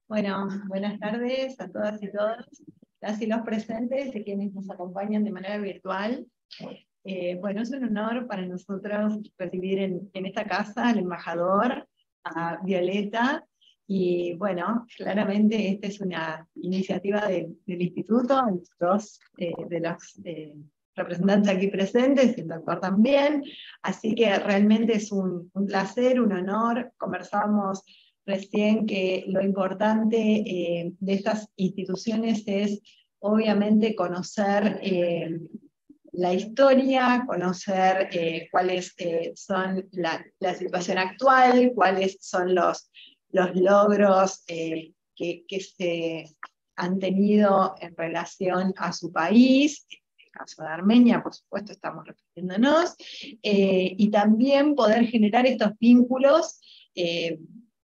Bueno, buenas tardes a todas y todos, las y los presentes y quienes nos acompañan de manera virtual. Bueno, es un honor para nosotros recibir en esta casa al embajador, a Violeta, y bueno, claramente esta es una iniciativa del Instituto, dos de los representantes aquí presentes, el doctor también, así que realmente es un placer, un honor. Conversábamos recién que lo importante de estas instituciones es obviamente conocer la historia, conocer cuáles son la situación actual, cuáles son los logros que se han tenido en relación a su país. En el caso de Armenia, por supuesto, estamos refiriéndonos, y también poder generar estos vínculos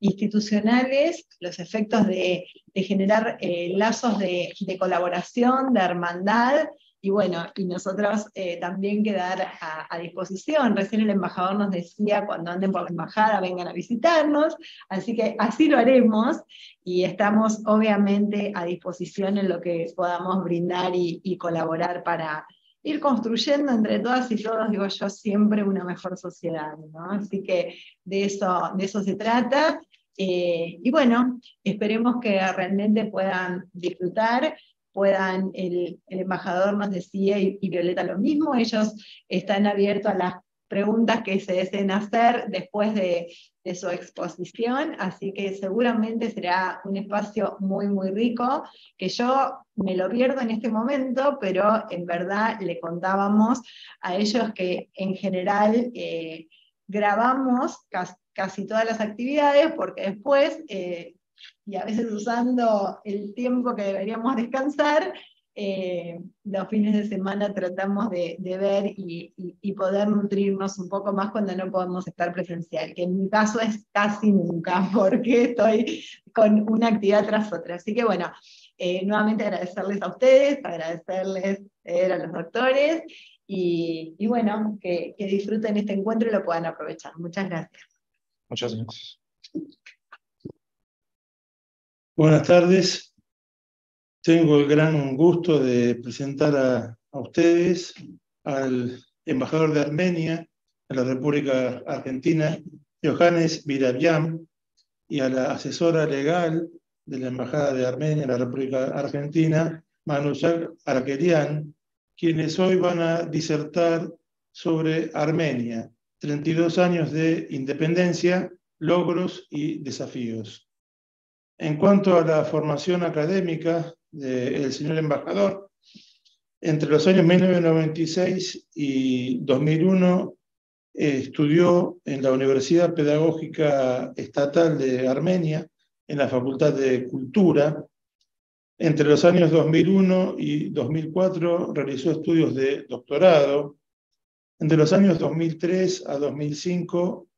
institucionales, los efectos de generar lazos de colaboración, de hermandad, y bueno, y nosotros también quedar a disposición. Recién el embajador nos decía, cuando anden por la embajada, vengan a visitarnos, así que así lo haremos, y estamos obviamente a disposición en lo que podamos brindar y colaborar para ir construyendo entre todas y todos, digo yo, siempre una mejor sociedad, ¿no? Así que de eso se trata. Y bueno, esperemos que realmente puedan disfrutar, el embajador nos decía, y Violeta lo mismo, ellos están abiertos a las preguntas que se deseen hacer después de su exposición, así que seguramente será un espacio muy, muy rico, que yo me lo pierdo en este momento, pero en verdad le contábamos a ellos que en general grabamos casi todas las actividades, porque después, y a veces usando el tiempo que deberíamos descansar, los fines de semana tratamos de ver y poder nutrirnos un poco más cuando no podemos estar presencial, que en mi caso es casi nunca, porque estoy con una actividad tras otra. Así que bueno, nuevamente agradecerles a ustedes, agradecerles a los doctores, y bueno, que disfruten este encuentro y lo puedan aprovechar. Muchas gracias. Muchas gracias. Buenas tardes. Tengo el gran gusto de presentar a ustedes al embajador de Armenia en la República Argentina, Yohannes Viravyam, y a la asesora legal de la Embajada de Armenia en la República Argentina, Manuzak Arkelian, quienes hoy van a disertar sobre Armenia, 32 años de independencia, logros y desafíos. En cuanto a la formación académica del señor embajador, entre los años 1996 y 2001 estudió en la Universidad Pedagógica Estatal de Armenia, en la Facultad de Cultura. Entre los años 2001 y 2004 realizó estudios de doctorado. Entre los años 2003 a 2005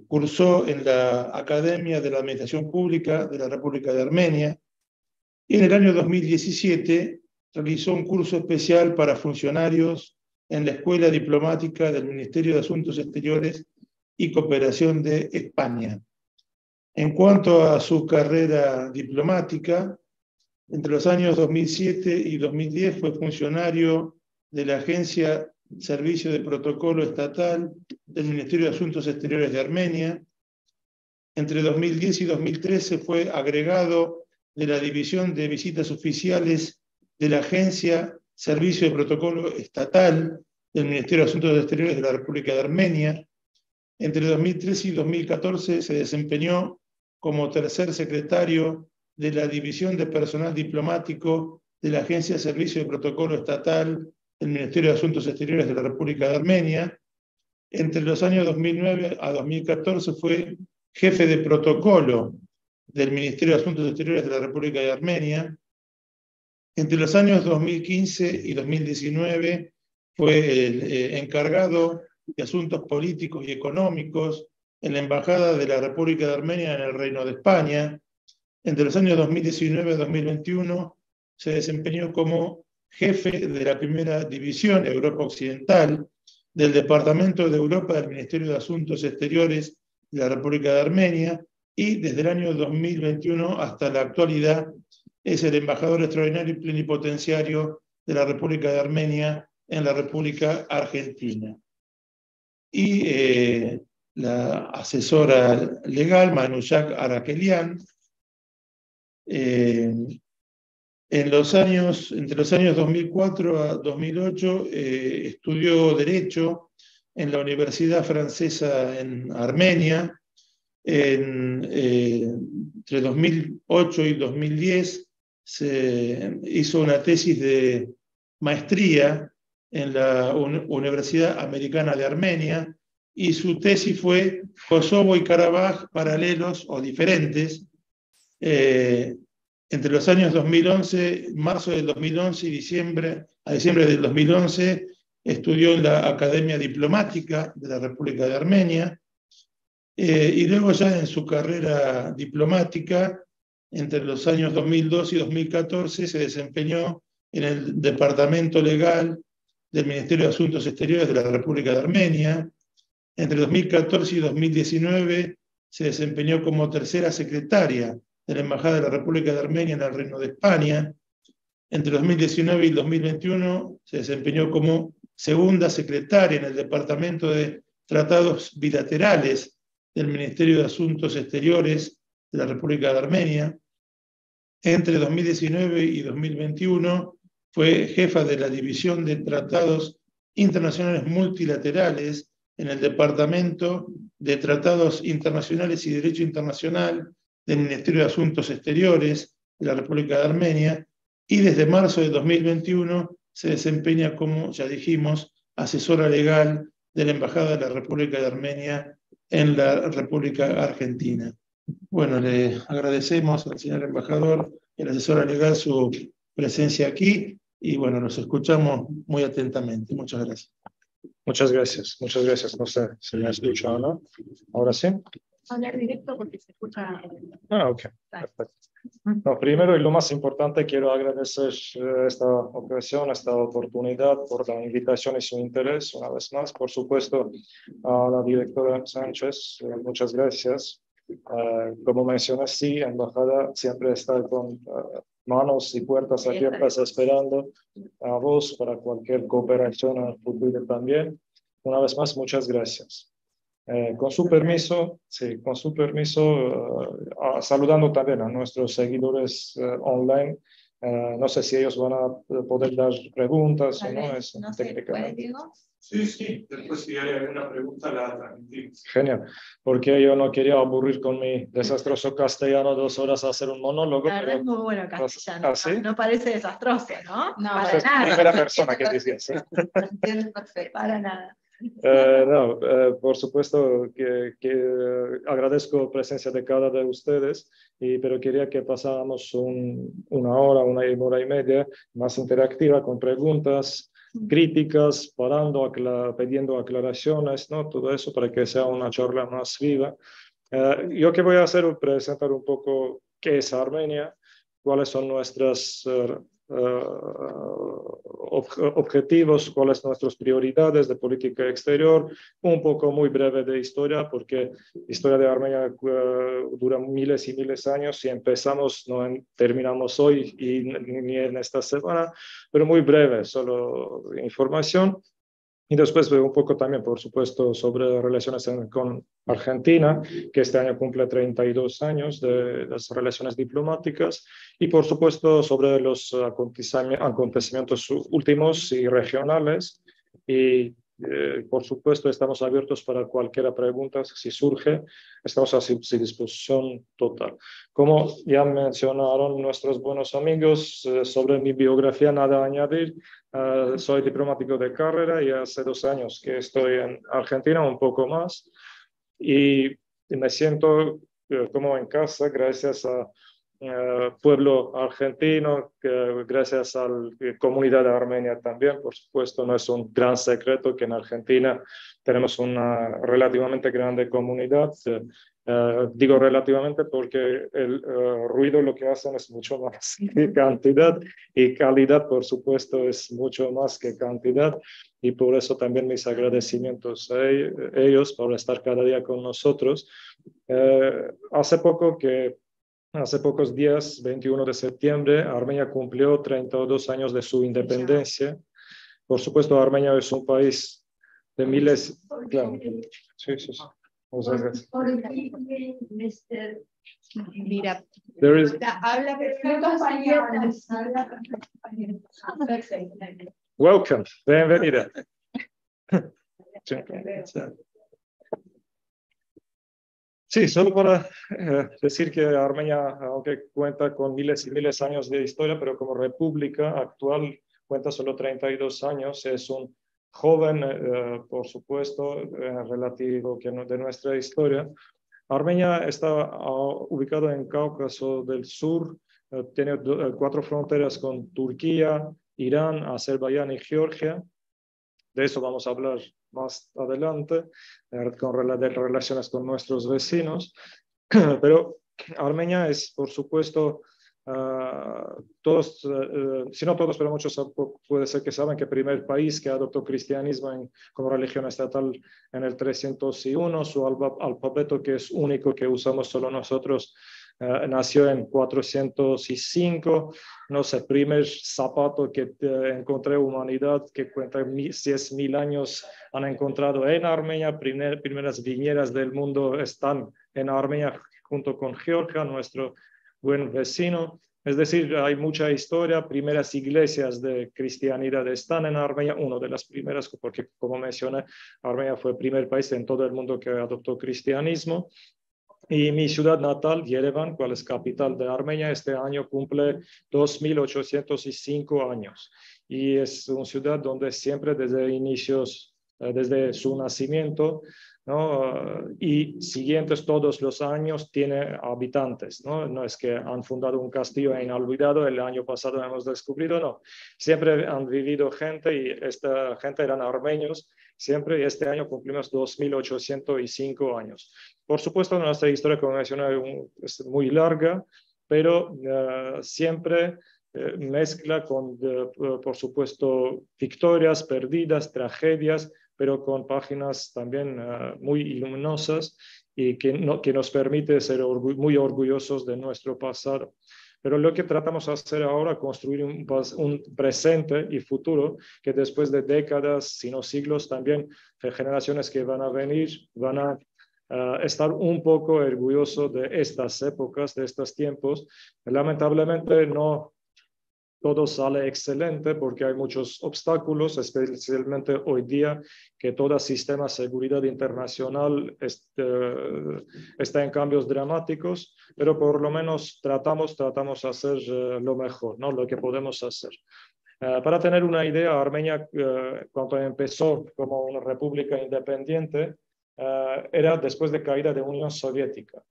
cursó en la Academia de la Administración Pública de la República de Armenia, y en el año 2017 realizó un curso especial para funcionarios en la Escuela Diplomática del Ministerio de Asuntos Exteriores y Cooperación de España. En cuanto a su carrera diplomática, entre los años 2007 y 2010 fue funcionario de la Agencia Servicio de Protocolo Estatal del Ministerio de Asuntos Exteriores de Armenia. Entre 2010 y 2013 fue agregado de la División de Visitas Oficiales de la Agencia Servicio de Protocolo Estatal del Ministerio de Asuntos Exteriores de la República de Armenia. Entre 2013 y 2014 se desempeñó como tercer secretario de la División de Personal Diplomático de la Agencia Servicio de Protocolo Estatal del Ministerio de Asuntos Exteriores de la República de Armenia. Entre los años 2009 a 2014 fue jefe de protocolo del Ministerio de Asuntos Exteriores de la República de Armenia. Entre los años 2015 y 2019 fue el encargado de Asuntos Políticos y Económicos en la Embajada de la República de Armenia en el Reino de España. Entre los años 2019 y 2021 se desempeñó como jefe de la Primera División Europa Occidental del Departamento de Europa del Ministerio de Asuntos Exteriores de la República de Armenia, y desde el año 2021 hasta la actualidad es el embajador extraordinario y plenipotenciario de la República de Armenia en la República Argentina. Y la asesora legal, Manusyak Arakelian, entre los años 2004 a 2008 estudió Derecho en la Universidad Francesa en Armenia. Entre 2008 y 2010 se hizo una tesis de maestría en la Universidad Americana de Armenia, y su tesis fue Kosovo y Karabaj, paralelos o diferentes. Entre los años 2011, marzo del 2011 y a diciembre del 2011, estudió en la Academia Diplomática de la República de Armenia, y luego ya en su carrera diplomática, entre los años 2002 y 2014, se desempeñó en el Departamento Legal del Ministerio de Asuntos Exteriores de la República de Armenia. Entre 2014 y 2019 se desempeñó como tercera secretaria de la Embajada de la República de Armenia en el Reino de España. Entre 2019 y 2021 se desempeñó como segunda secretaria en el Departamento de Tratados Bilaterales del Ministerio de Asuntos Exteriores de la República de Armenia. Entre 2019 y 2021 fue jefa de la División de Tratados Internacionales Multilaterales en el Departamento de Tratados Internacionales y Derecho Internacional del Ministerio de Asuntos Exteriores de la República de Armenia, y desde marzo de 2021 se desempeña como, ya dijimos, asesora legal de la Embajada de la República de Armenia en la República Argentina. Bueno, le agradecemos al señor embajador y a la asesora legal su presencia aquí, y bueno, nos escuchamos muy atentamente. Muchas gracias. Muchas gracias. No sé si me escucha o no. Ahora sí. Hablar directo porque se escucha. Ok, perfecto. No, primero y lo más importante, quiero agradecer esta ocasión, esta oportunidad por la invitación y su interés una vez más. Por supuesto, a la directora Sánchez, muchas gracias. Como mencioné, sí, embajada siempre está con manos y puertas abiertas esperando a vos para cualquier cooperación al futuro también. Una vez más, muchas gracias. Con su permiso, saludando también a nuestros seguidores online. No sé si ellos van a poder dar preguntas o no. Es no sé, Diego. Sí, después si hay alguna pregunta la transmitimos. Genial, porque yo no quería aburrir con mi desastroso castellano 2 horas a hacer un monólogo. La verdad es muy bueno castellano. ¿Ah, sí? No parece desastroso, ¿no? No, para nada. Es la primera persona que dice eso. Para nada. Por supuesto que agradezco la presencia de cada de ustedes, pero quería que pasáramos una hora y media más interactiva con preguntas, críticas, pidiendo aclaraciones, ¿no? Todo eso para que sea una charla más viva. Yo que voy a hacer es presentar un poco qué es Armenia, cuáles son nuestras objetivos, cuáles son nuestras prioridades de política exterior, un poco muy breve de historia, porque la historia de Armenia dura miles y miles de años y empezamos, no terminamos hoy y ni en esta semana, pero muy breve, solo información. Y después un poco también, por supuesto, sobre relaciones con Argentina, que este año cumple 32 años de las relaciones diplomáticas, y por supuesto sobre los acontecimientos últimos y regionales. Y por supuesto estamos abiertos para cualquier pregunta, si surge, estamos a su disposición total. Como ya mencionaron nuestros buenos amigos, sobre mi biografía nada a añadir. Soy diplomático de carrera y hace 2 años que estoy en Argentina, un poco más, y me siento como en casa gracias a pueblo argentino, gracias a la comunidad de Armenia también. Por supuesto, no es un gran secreto que en Argentina tenemos una relativamente grande comunidad. Digo relativamente porque el ruido lo que hacen es mucho más que cantidad, y calidad, por supuesto, es mucho más que cantidad, y por eso también mis agradecimientos a ellos por estar cada día con nosotros. Hace pocos días, 21 de septiembre, Armenia cumplió 32 años de su independencia. Por supuesto, Armenia es un país de miles... Claro. Sí, sí, sí. Muchas gracias. Mira, There is... habla perfecto. Welcome, bienvenida. Sí, solo para decir que Armenia, aunque cuenta con miles y miles de años de historia, pero como república actual cuenta solo 32 años, es un joven, por supuesto, relativo de nuestra historia. Armenia está ubicado en Cáucaso del Sur, tiene 4 fronteras con Turquía, Irán, Azerbaiyán y Georgia. De eso vamos a hablar más adelante, de relaciones con nuestros vecinos. Pero Armenia es, por supuesto, si no todos, pero muchos puede ser que saben que el primer país que adoptó cristianismo como religión estatal en el 301, su alfabeto, que es único, que usamos solo nosotros, nació en 405. No sé, primer zapato que encontré humanidad, que cuenta 10.000 años, han encontrado en Armenia. Primeras viñeras del mundo están en Armenia, junto con Georgia, nuestro buen vecino. Es decir, hay mucha historia. Primeras iglesias de cristianidad están en Armenia, una de las primeras, porque como mencioné, Armenia fue el primer país en todo el mundo que adoptó cristianismo. Y mi ciudad natal, Yerevan, cual es capital de Armenia, este año cumple 2.805 años. Y es una ciudad donde siempre desde su nacimiento, ¿no? Y siguientes todos los años tiene habitantes, ¿no? No es que han fundado un castillo e inolvidado, el año pasado hemos descubierto, no. Siempre han vivido gente y esta gente eran armenios, siempre, y este año cumplimos 2.805 años. Por supuesto, nuestra historia, como mencioné, es muy larga, pero siempre mezcla con, por supuesto, victorias, perdidas, tragedias, pero con páginas también muy luminosas y que nos permite ser muy orgullosos de nuestro pasado. Pero lo que tratamos de hacer ahora es construir un presente y futuro que después de décadas, si no siglos, también generaciones que van a venir van a estar un poco orgullosos de estas épocas, de estos tiempos. Lamentablemente no todo sale excelente porque hay muchos obstáculos, especialmente hoy día que todo sistema de seguridad internacional está en cambios dramáticos, pero por lo menos tratamos de hacer lo mejor, ¿no? Lo que podemos hacer. Para tener una idea, Armenia, cuando empezó como una república independiente, era después de caída de la Unión Soviética.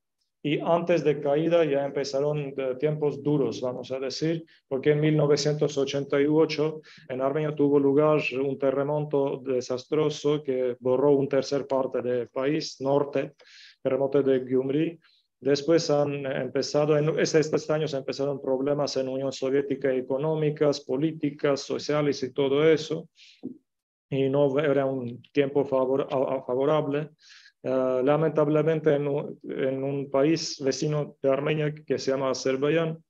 Y antes de caída ya empezaron tiempos duros, vamos a decir, porque en 1988 en Armenia tuvo lugar un terremoto desastroso que borró una tercera parte del país, norte, terremoto de Gyumri. Después estos años empezaron problemas en la Unión Soviética, económicas, políticas, sociales y todo eso. Y no era un tiempo favorable. Lamentablemente en un país vecino de Armenia que se llama Azerbaiyán,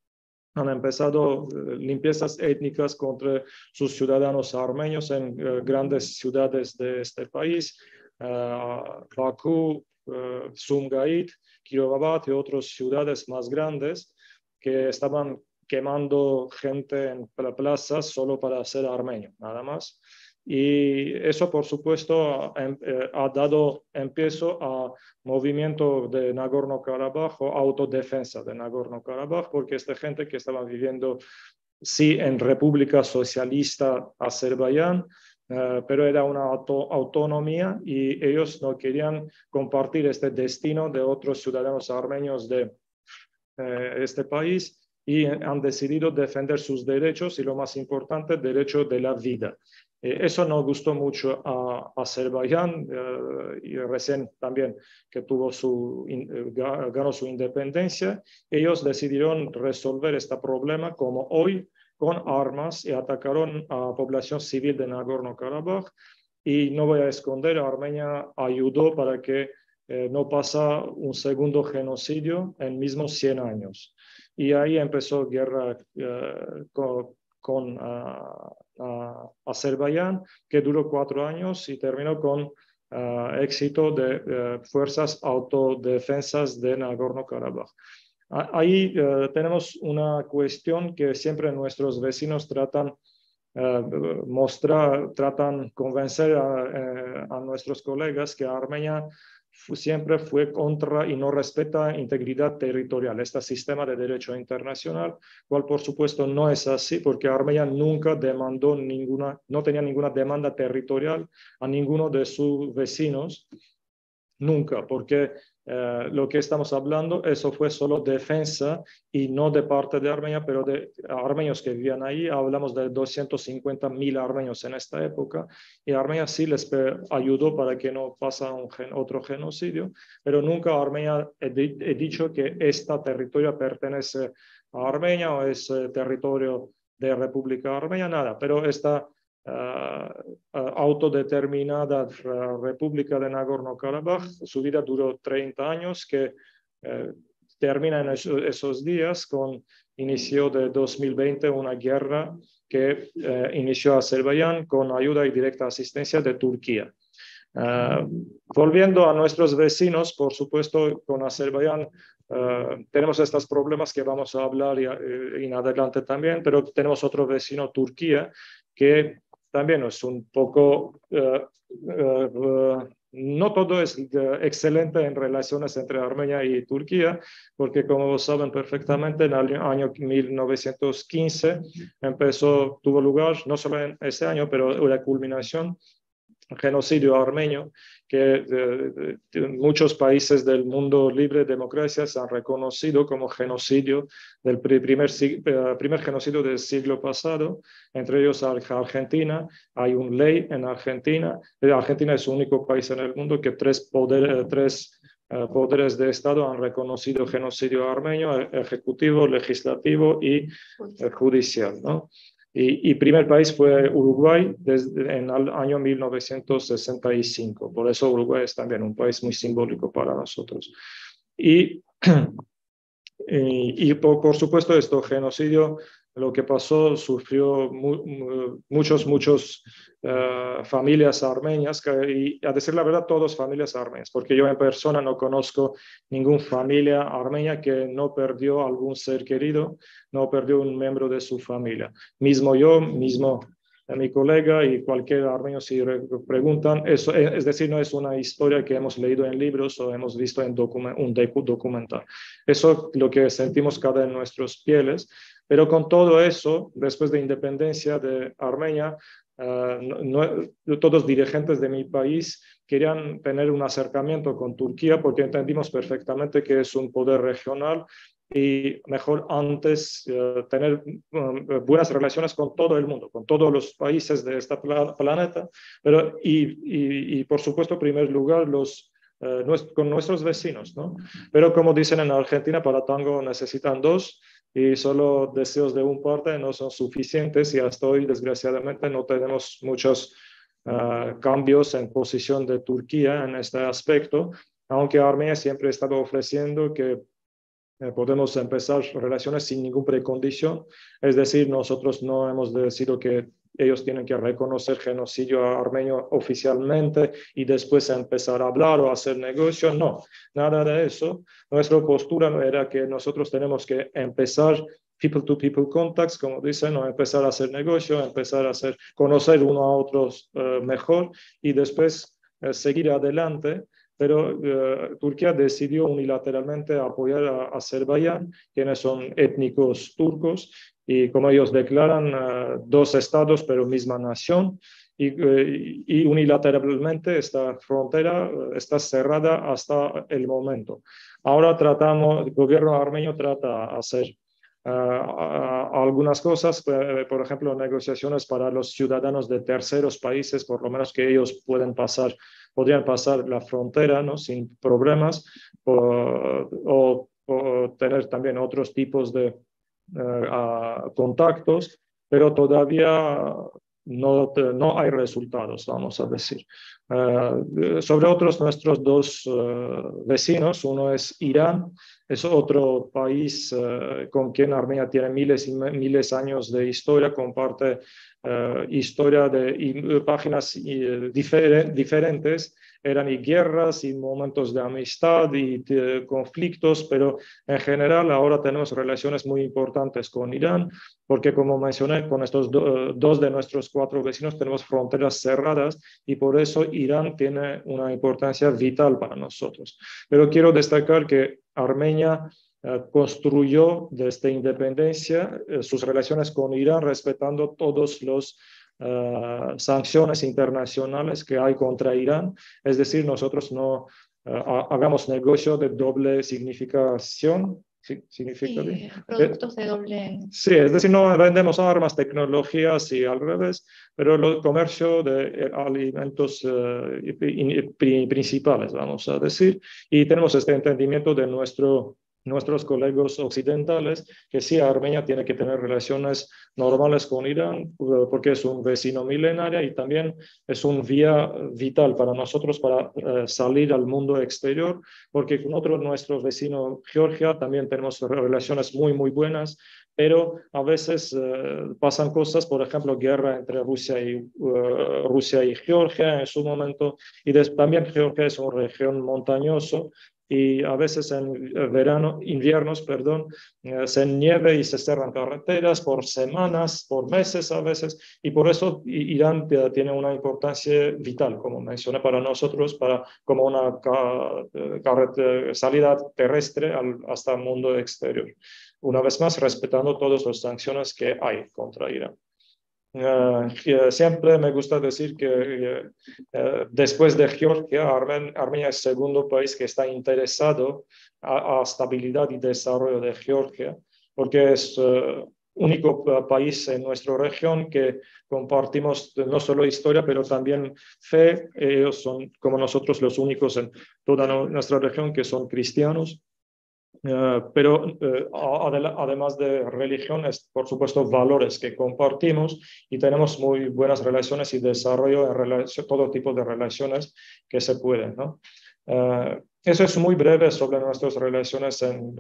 han empezado limpiezas étnicas contra sus ciudadanos armenios en grandes ciudades de este país, Bakú, Sumgait, Kirovabat y otras ciudades más grandes que estaban quemando gente en plazas solo para ser armenio, nada más. Y eso, por supuesto, ha dado empiezo a movimiento de Nagorno-Karabaj o autodefensa de Nagorno-Karabaj, porque esta gente que estaba viviendo, sí, en República Socialista Azerbaiyán, pero era una autonomía y ellos no querían compartir este destino de otros ciudadanos armenios de este país y han decidido defender sus derechos y, lo más importante, el derecho de la vida. Eso no gustó mucho a Azerbaiyán y recién también que ganó su independencia. Ellos decidieron resolver este problema como hoy con armas y atacaron a la población civil de Nagorno-Karabaj. Y no voy a esconder, Armenia ayudó para que no pasa un segundo genocidio en mismos 100 años. Y ahí empezó guerra con Azerbaiyán, que duró 4 años y terminó con éxito de fuerzas autodefensas de Nagorno-Karabaj. Ahí tenemos una cuestión que siempre nuestros vecinos tratan tratan convencer a nuestros colegas que Armenia siempre fue contra y no respeta integridad territorial, este sistema de derecho internacional, cual por supuesto no es así, porque Armenia nunca demandó no tenía ninguna demanda territorial a ninguno de sus vecinos, nunca, porque lo que estamos hablando, eso fue solo defensa y no de parte de Armenia, pero de armenios que vivían ahí. Hablamos de 250.000 armenios en esta época y Armenia sí les ayudó para que no pasara otro genocidio, pero nunca Armenia he dicho que este territorio pertenece a Armenia o es territorio de República Armenia, nada, pero esta autodeterminada República de Nagorno-Karabaj, su vida duró 30 años, que termina en esos días con inicio de 2020 una guerra que inició Azerbaiyán con ayuda y directa asistencia de Turquía. Volviendo a nuestros vecinos, por supuesto, con Azerbaiyán tenemos estos problemas que vamos a hablar en adelante también, pero tenemos otro vecino, Turquía, que también es un poco, no todo es excelente en relaciones entre Armenia y Turquía, porque como saben perfectamente, en el año 1915 tuvo lugar, no solo en ese año, pero la culminación, genocidio armenio, que muchos países del mundo libre de democracia se han reconocido como genocidio del primer genocidio del siglo pasado, entre ellos Argentina. Hay una ley en Argentina. Argentina es el único país en el mundo que tres poderes de Estado han reconocido genocidio armenio: ejecutivo, legislativo y judicial, ¿no? Y primer país fue Uruguay en el año 1965. Por eso Uruguay es también un país muy simbólico para nosotros. Y por supuesto, este genocidio, lo que pasó, sufrió muchas familias armenias, y a decir la verdad, todas familias armenias, porque yo en persona no conozco ninguna familia armenia que no perdió algún ser querido, no perdió un miembro de su familia. Mismo yo, mi colega y cualquier armenio, si preguntan, eso, es decir, no es una historia que hemos leído en libros o hemos visto en un documental. Eso es lo que sentimos cada en nuestras pieles. Pero con todo eso, después de independencia de Armenia, todos los dirigentes de mi país querían tener un acercamiento con Turquía, porque entendimos perfectamente que es un poder regional y mejor antes tener buenas relaciones con todo el mundo, con todos los países de este planeta, pero y por supuesto, en primer lugar, con nuestros vecinos, ¿no? Pero como dicen en Argentina, para tango necesitan dos, y solo deseos de un parte no son suficientes, y hasta hoy, desgraciadamente, no tenemos muchos cambios en posición de Turquía en este aspecto, aunque Armenia siempre ha estado ofreciendo que podemos empezar relaciones sin ninguna precondición. Es decir, nosotros no hemos decidido que ellos tienen que reconocer genocidio armenio oficialmente y después empezar a hablar o hacer negocio. No, nada de eso. Nuestra postura era que nosotros tenemos que empezar people-to-people contacts, como dicen, ¿no? Empezar a hacer negocio, empezar a conocer uno a otros mejor y después seguir adelante. Pero Turquía decidió unilateralmente apoyar a Azerbaiyán, quienes son étnicos turcos, y como ellos declaran, dos estados, pero misma nación, y unilateralmente esta frontera está cerrada hasta el momento. Ahora el gobierno armenio trata de hacer algunas cosas, por ejemplo, negociaciones para los ciudadanos de terceros países, por lo menos que ellos podrían pasar la frontera, ¿no? Sin problemas, o tener también otros tipos de contactos, pero todavía no hay resultados, vamos a decir. Sobre otros nuestros dos vecinos, uno es Irán, es otro país con quien Armenia tiene miles y miles de años de historia, comparte historia y páginas diferentes. Eran y guerras y momentos de amistad y conflictos, pero en general ahora tenemos relaciones muy importantes con Irán, porque como mencioné, con estos dos de nuestros 4 vecinos tenemos fronteras cerradas y por eso Irán tiene una importancia vital para nosotros. Pero quiero destacar que Armenia construyó desde independencia sus relaciones con Irán respetando todos los sanciones internacionales que hay contra Irán. Es decir, nosotros no hagamos negocio de doble significación. ¿Sí? ¿Significa bien? Productos de doble... Sí, es decir, no vendemos armas, tecnologías y al revés, pero el comercio de alimentos principales, vamos a decir, y tenemos este entendimiento de nuestros colegas occidentales, que sí, Armenia tiene que tener relaciones normales con Irán, porque es un vecino milenario y también es un vía vital para nosotros para salir al mundo exterior, porque con otro nuestro vecino Georgia también tenemos relaciones muy, muy buenas, pero a veces pasan cosas, por ejemplo, guerra entre Rusia y Georgia en su momento, y también Georgia es una región montañosa, y a veces en inviernos, se nieve y se cerran carreteras por semanas, por meses a veces, y por eso Irán tiene una importancia vital, como mencioné, para nosotros, como una salida terrestre hasta el mundo exterior. Una vez más, respetando todas las sanciones que hay contra Irán. Siempre me gusta decir que después de Georgia, Armenia es el segundo país que está interesado a estabilidad y desarrollo de Georgia, porque es el único país en nuestra región que compartimos no solo historia, pero también fe. Ellos son, como nosotros, los únicos en toda nuestra región que son cristianos. Pero además de religiones, por supuesto, valores que compartimos y tenemos muy buenas relaciones y desarrollo en todo tipo de relaciones que se pueden, ¿no? Eso es muy breve sobre nuestras relaciones en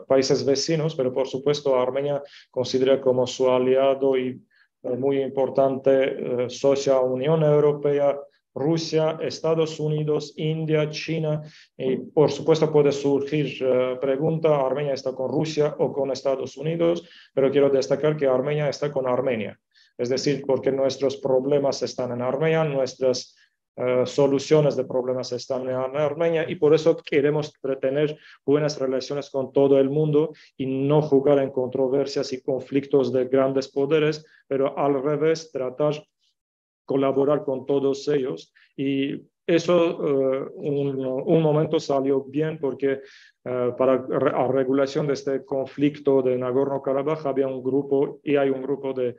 países vecinos, pero por supuesto Armenia considera como su aliado y muy importante socia Unión Europea, Rusia, Estados Unidos, India, China, y por supuesto puede surgir pregunta, ¿Armenia está con Rusia o con Estados Unidos? Pero quiero destacar que Armenia está con Armenia, es decir, porque nuestros problemas están en Armenia, nuestras soluciones de problemas están en Armenia y por eso queremos tener buenas relaciones con todo el mundo y no jugar en controversias y conflictos de grandes poderes, pero al revés, tratar colaborar con todos ellos y eso un momento salió bien porque para la regulación de este conflicto de Nagorno-Karabaj había un grupo y hay un grupo de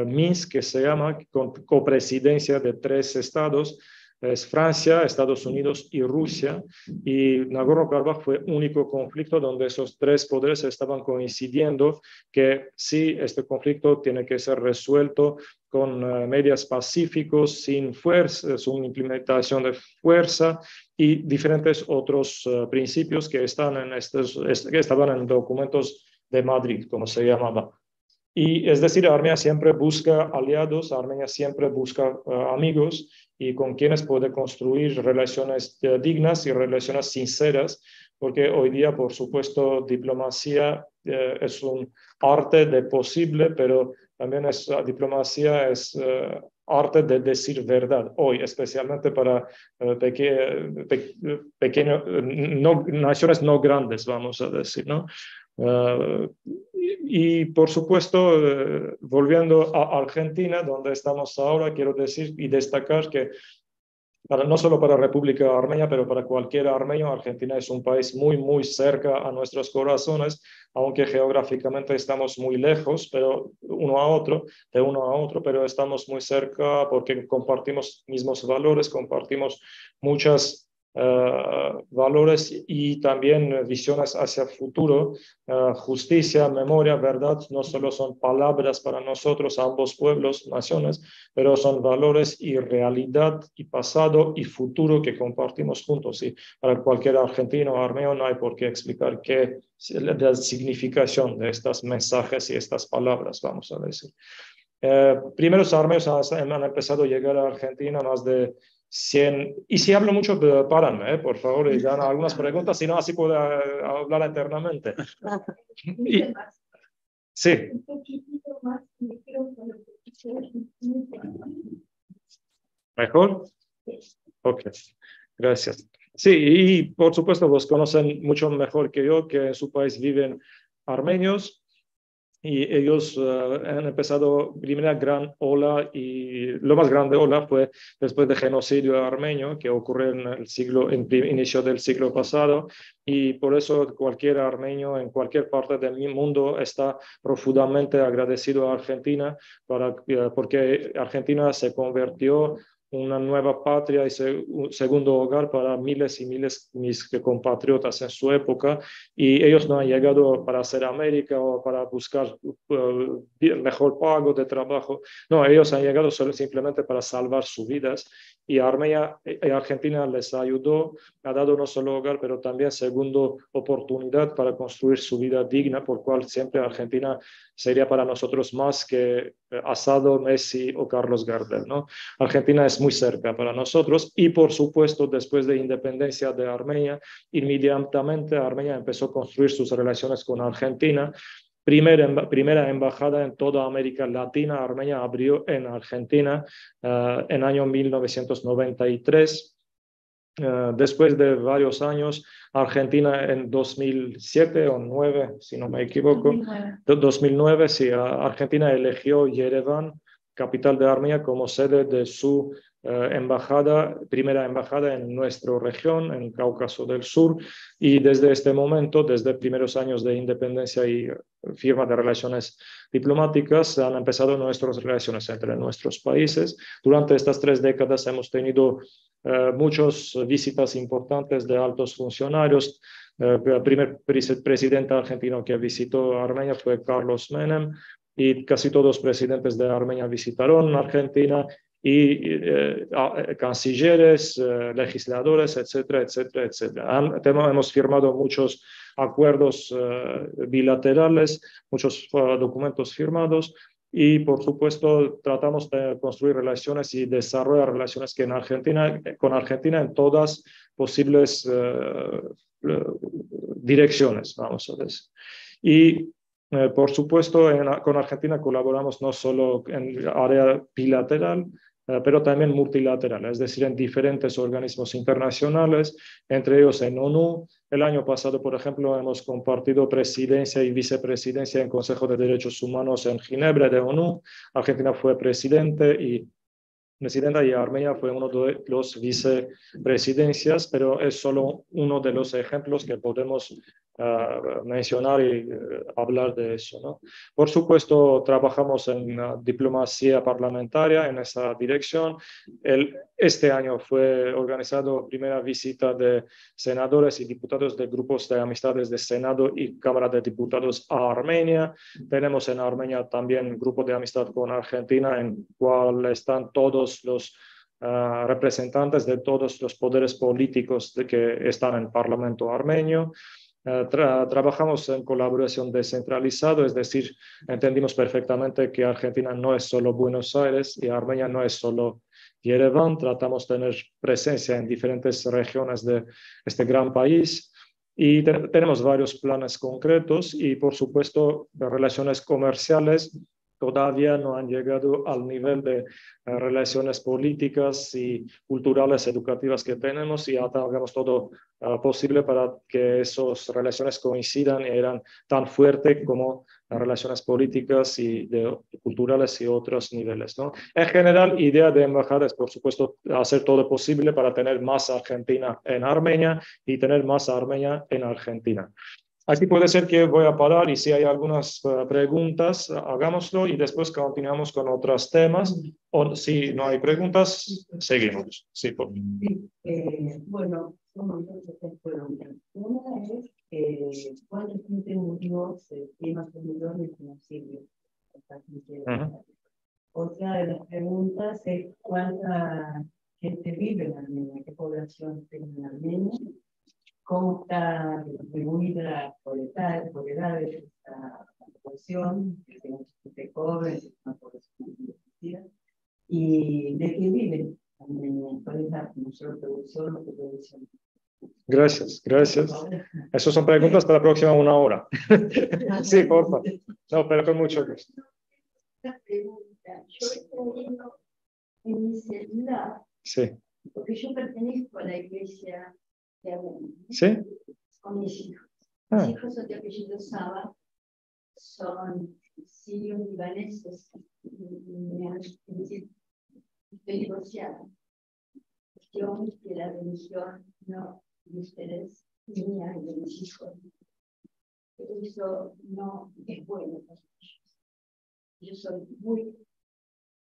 Minsk que se llama con copresidencia de 3 estados, es Francia, Estados Unidos y Rusia, y Nagorno-Karabaj fue el único conflicto donde esos 3 poderes estaban coincidiendo que sí, este conflicto tiene que ser resuelto con medios pacíficos, sin fuerza, sin implementación de fuerza y diferentes otros principios que estaban en documentos de Madrid, como se llamaba. Y es decir, Armenia siempre busca aliados, Armenia siempre busca amigos y con quienes puede construir relaciones dignas y relaciones sinceras, porque hoy día, por supuesto, diplomacia es un arte de posible, pero también diplomacia es arte de decir verdad hoy, especialmente para naciones no grandes, vamos a decir, ¿no? Y por supuesto, volviendo a Argentina, donde estamos ahora, quiero decir y destacar que no solo para la República Armenia, pero para cualquier armenio, Argentina es un país muy, muy cerca a nuestros corazones, aunque geográficamente estamos muy lejos, pero de uno a otro, pero estamos muy cerca porque compartimos mismos valores, compartimos muchas valores y también visiones hacia el futuro. Justicia, memoria, verdad, no solo son palabras para nosotros, ambos pueblos, naciones, pero son valores y realidad y pasado y futuro que compartimos juntos. Y para cualquier argentino o armenio no hay por qué explicar qué es la significación de estos mensajes y estas palabras, vamos a decir. Primeros armenios han empezado a llegar a Argentina, más de 100, y si hablo mucho, páranme, por favor, y dan algunas preguntas, si no, así puedo hablar eternamente. Sí. ¿Mejor? Ok, gracias. Sí, y por supuesto, vos conocen mucho mejor que yo que en su país viven armenios. Y ellos han empezado primera gran ola, y lo más grande ola fue después del genocidio armenio que ocurrió en el inicio del siglo pasado, y por eso cualquier armenio en cualquier parte del mundo está profundamente agradecido a Argentina porque Argentina se convirtió una nueva patria y un segundo hogar para miles y miles de mis compatriotas en su época, y ellos no han llegado para hacer América o para buscar mejor pago de trabajo. No, ellos han llegado solo simplemente para salvar sus vidas, y Argentina les ayudó, ha dado no solo hogar, pero también segunda oportunidad para construir su vida digna, por cual siempre Argentina sería para nosotros más que Asado, Messi o Carlos Gardel, ¿no? Argentina es muy cerca para nosotros, y por supuesto después de independencia de Armenia, inmediatamente Armenia empezó a construir sus relaciones con Argentina. Primera embajada en toda América Latina, Armenia abrió en Argentina en año 1993. Después de varios años, Argentina en 2007 o 2009, si no me equivoco, 2009, sí, Argentina eligió Yerevan, capital de Armenia, como sede de su primera embajada en nuestra región, en Cáucaso del Sur, y desde este momento, desde primeros años de independencia y firma de relaciones diplomáticas, han empezado nuestras relaciones entre nuestros países. Durante estas 3 décadas hemos tenido muchas visitas importantes de altos funcionarios. El primer presidente argentino que visitó Armenia fue Carlos Menem, y casi todos los presidentes de Armenia visitaron Argentina, y cancilleres, legisladores, etcétera, etcétera, etcétera. Hemos firmado muchos acuerdos bilaterales, muchos documentos firmados, y por supuesto tratamos de construir relaciones y desarrollar relaciones con Argentina en todas posibles direcciones, vamos a decir. Y por supuesto, con Argentina colaboramos no solo en área bilateral, pero también multilateral, es decir, en diferentes organismos internacionales, entre ellos en ONU. El año pasado, por ejemplo, hemos compartido presidencia y vicepresidencia en Consejo de Derechos Humanos en Ginebra de ONU. Argentina fue presidenta, y Armenia fue uno de los vicepresidencias, pero es solo uno de los ejemplos que podemos mencionar y hablar de eso, ¿no? Por supuesto, trabajamos en diplomacia parlamentaria en esa dirección. Este año fue organizado primera visita de senadores y diputados de grupos de amistades de Senado y Cámara de Diputados a Armenia. Tenemos en Armenia también un grupo de amistad con Argentina, en cual están todos los representantes de todos los poderes políticos que están en el Parlamento armenio. Trabajamos en colaboración descentralizada, es decir, entendimos perfectamente que Argentina no es solo Buenos Aires y Armenia no es solo Yerevan. Tratamos de tener presencia en diferentes regiones de este gran país, y tenemos varios planes concretos, y por supuesto las relaciones comerciales todavía no han llegado al nivel de relaciones políticas y culturales, educativas que tenemos, y hagamos todo posible para que esas relaciones coincidan y eran tan fuertes como las relaciones políticas y culturales y otros niveles, ¿no? En general, idea de embajada es, por supuesto, hacer todo posible para tener más Argentina en Armenia y tener más Armenia en Argentina. Aquí puede ser que voy a parar, y si hay algunas preguntas, hagámoslo y después continuamos con otros temas. O si no hay preguntas, seguimos. Sí, por... Bueno, Son muchas preguntas. Una es cuánta gente murió, se murió del genocidio. Otra de las preguntas es cuánta gente vive en Armenia, qué población tiene en Armenia, cómo está distribuida por edades esta población, que es gente joven, es una población envejecida, y de qué viven Armenia, cuál es la producción o producción. Gracias, gracias. Esas son preguntas para la próxima 1 hora. Sí, por favor. No, pero con mucho gusto. Una pregunta. Yo estoy viendo en mi celular, Sí. porque yo pertenezco a la iglesia de Armenia. ¿Sí? Con mis hijos. Ah. Mis hijos son de apellido Saba, son sirios libaneses. Estoy divorciada. Cuestión que la religión no de ustedes, mía y de mis hijos. Pero eso no es bueno para ellos. Yo soy muy,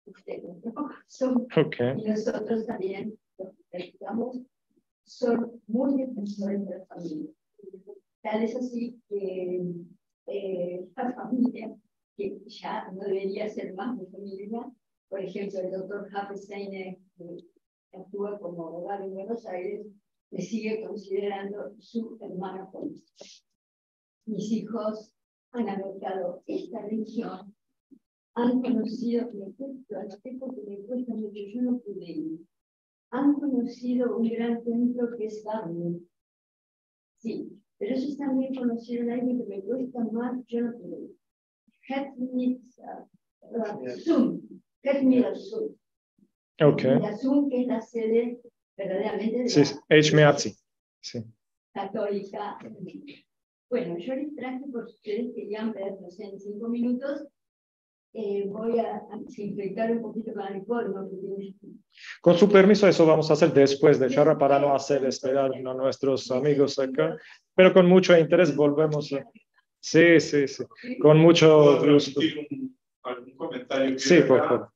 ustedes, ¿no? Son, Okay. y nosotros también, los que practicamos, son muy defensores de la familia. Tal es así que la familia, que ya no debería ser más de familia, por ejemplo, el doctor Hafez Zeine, que actúa como abogado en Buenos Aires, me sigue considerando su hermana política. Mis hijos han adoptado esta religión, han conocido, me cuesta mucho, yo no pude ir, han conocido un gran templo que es Barney. Sí, pero ellos también conocieron a alguien que me cuesta más, yo no pude ir. Hetmirazum. Okay. Hetmirazum, que es la sede verdaderamente de Sí, HMATSI. Sí. católica. Bueno, yo les traje, por si ustedes querían ver, no sé, en 5 minutos, voy a desinfectar un poquito con alcohol, ¿no? Con su permiso, eso vamos a hacer después de charla para no hacer esperar a nuestros amigos acá. Pero con mucho interés volvemos a... Sí, sí, sí. Con mucho gusto. ¿Algún comentario? Sí, por favor.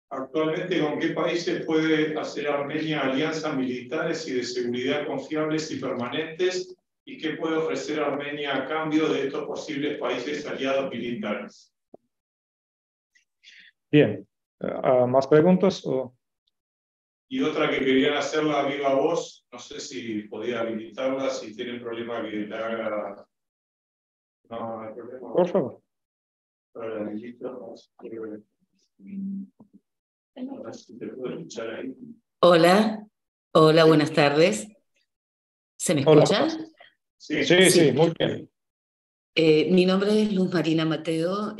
Actualmente, ¿con qué países puede hacer Armenia alianzas militares y de seguridad confiables y permanentes? ¿Y qué puede ofrecer Armenia a cambio de estos posibles países aliados militares? Bien. ¿Más preguntas? ¿O? Y otra que querían hacerla a viva voz, no sé si podía habilitarla, si tienen problema que la haga. No, no hay problema. Por favor. Para la habilito, Hola, hola, buenas tardes. ¿Se me escucha? Hola. Sí, sí, sí, muy bien. Mi nombre es Luz Marina Mateo,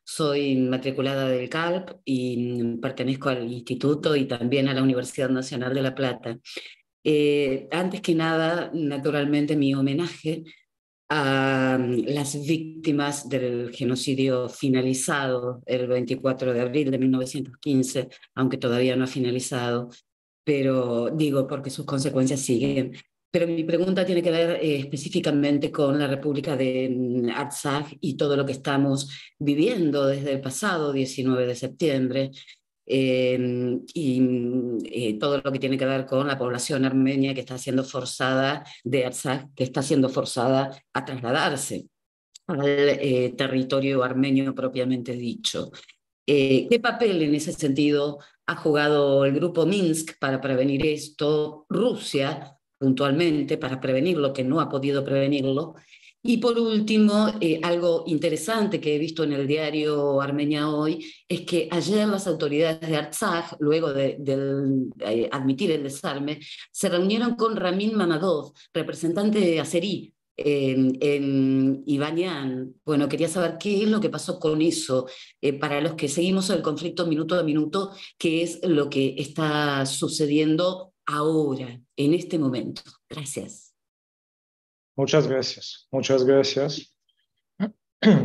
soy matriculada del CALP y pertenezco al instituto y también a la Universidad Nacional de La Plata. Antes que nada, naturalmente, mi homenaje a las víctimas del genocidio finalizado el 24 de abril de 1915, aunque todavía no ha finalizado, pero digo porque sus consecuencias siguen. Pero mi pregunta tiene que ver específicamente con la República de Artsaj y todo lo que estamos viviendo desde el pasado 19 de septiembre. Todo lo que tiene que ver con la población armenia que está siendo forzada de Artsaj, que está siendo forzada a trasladarse al territorio armenio propiamente dicho. ¿Qué papel en ese sentido ha jugado el grupo Minsk para prevenir esto? Rusia, puntualmente, para prevenirlo, que no ha podido prevenirlo. Y por último, algo interesante que he visto en el diario Armenia Hoy es que ayer las autoridades de Artsaj, luego de admitir el desarme, se reunieron con Ramin Mammadov, representante azerí en Ibanian. Bueno, quería saber qué es lo que pasó con eso, para los que seguimos el conflicto minuto a minuto, qué es lo que está sucediendo ahora, en este momento. Gracias. Muchas gracias. Muchas gracias.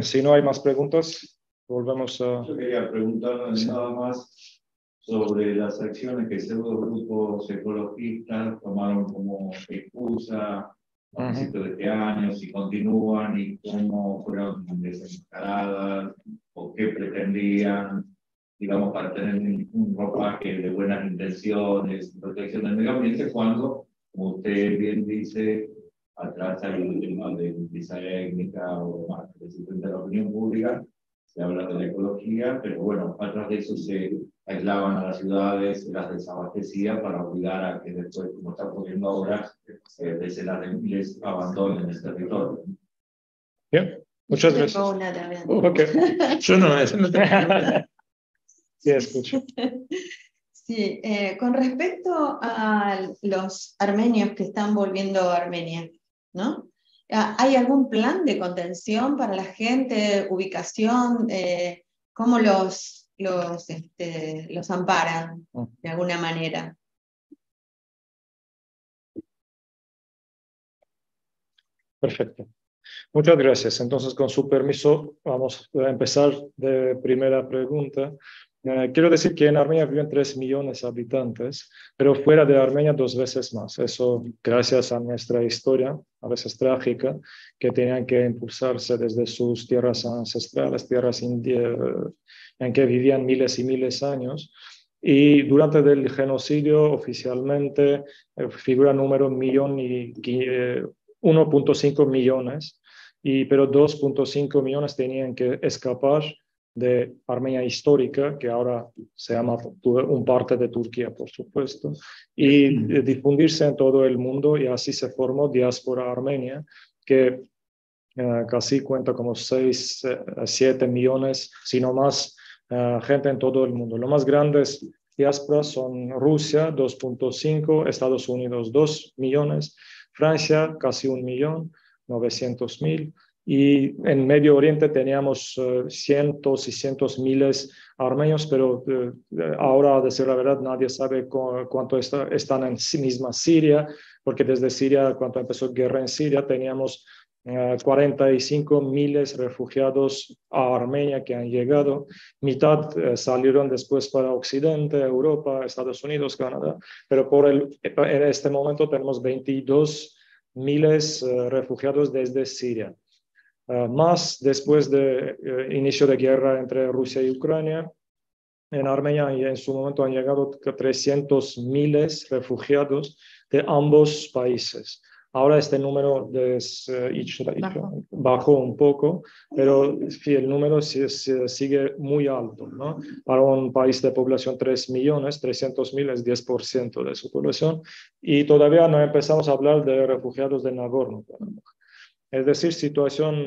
Si no hay más preguntas, volvemos a... Yo quería preguntar nada más sobre las acciones que ciertos grupos ecologistas tomaron como excusa a principios de este año, si continúan y cómo fueron desenmascaradas o qué pretendían, digamos, para tener un ropaje de buenas intenciones, protección del medio ambiente, cuando como usted bien dice, atrás hay un tema de limpieza étnica o más de la opinión pública, se habla de la ecología, pero bueno, atrás de eso se aislaban a las ciudades, se las desabastecía para obligar a que después, como está ocurriendo ahora, decenas de miles abandonen el territorio. Bien, muchas Yo gracias. tengo una también. Okay. Yo no tengo. Sí, escucho. Sí, con respecto a los armenios que están volviendo a Armenia, ¿no? ¿Hay algún plan de contención para la gente, ubicación? ¿Cómo los amparan de alguna manera? Perfecto. Muchas gracias. Entonces, con su permiso, vamos a empezar de primera pregunta. Quiero decir que en Armenia viven 3 millones de habitantes, pero fuera de Armenia 2 veces más. Eso gracias a nuestra historia, a veces trágica, que tenían que impulsarse desde sus tierras ancestrales, tierras indígenas, en que vivían miles y miles de años. Y durante el genocidio, oficialmente, figura número 1.5 millones, pero 2.5 millones tenían que escapar de Armenia histórica, que ahora se llama un parte de Turquía, por supuesto, y difundirse en todo el mundo, y así se formó Diáspora Armenia, que casi cuenta como 6 a 7 millones, sino más, gente en todo el mundo. Los más grandes diásporas son Rusia, 2.5, Estados Unidos, 2 millones, Francia, casi 1.900.000, y en Medio Oriente teníamos cientos y cientos miles armenios, pero ahora, a decir la verdad, nadie sabe cuánto están en sí misma Siria, porque desde Siria, cuando empezó la guerra en Siria, teníamos 45.000 refugiados a Armenia que han llegado. Mitad salieron después para Occidente, Europa, Estados Unidos, Canadá, pero en este momento tenemos 22.000 refugiados desde Siria. Más después del inicio de guerra entre Rusia y Ucrania, en Armenia en su momento han llegado 300.000 refugiados de ambos países. Ahora este número bajó un poco, pero el número sigue muy alto, ¿no? Para un país de población 3 millones, 300.000 es 10% de su población, y todavía no empezamos a hablar de refugiados de Nagorno-Karabaj. Es decir, situación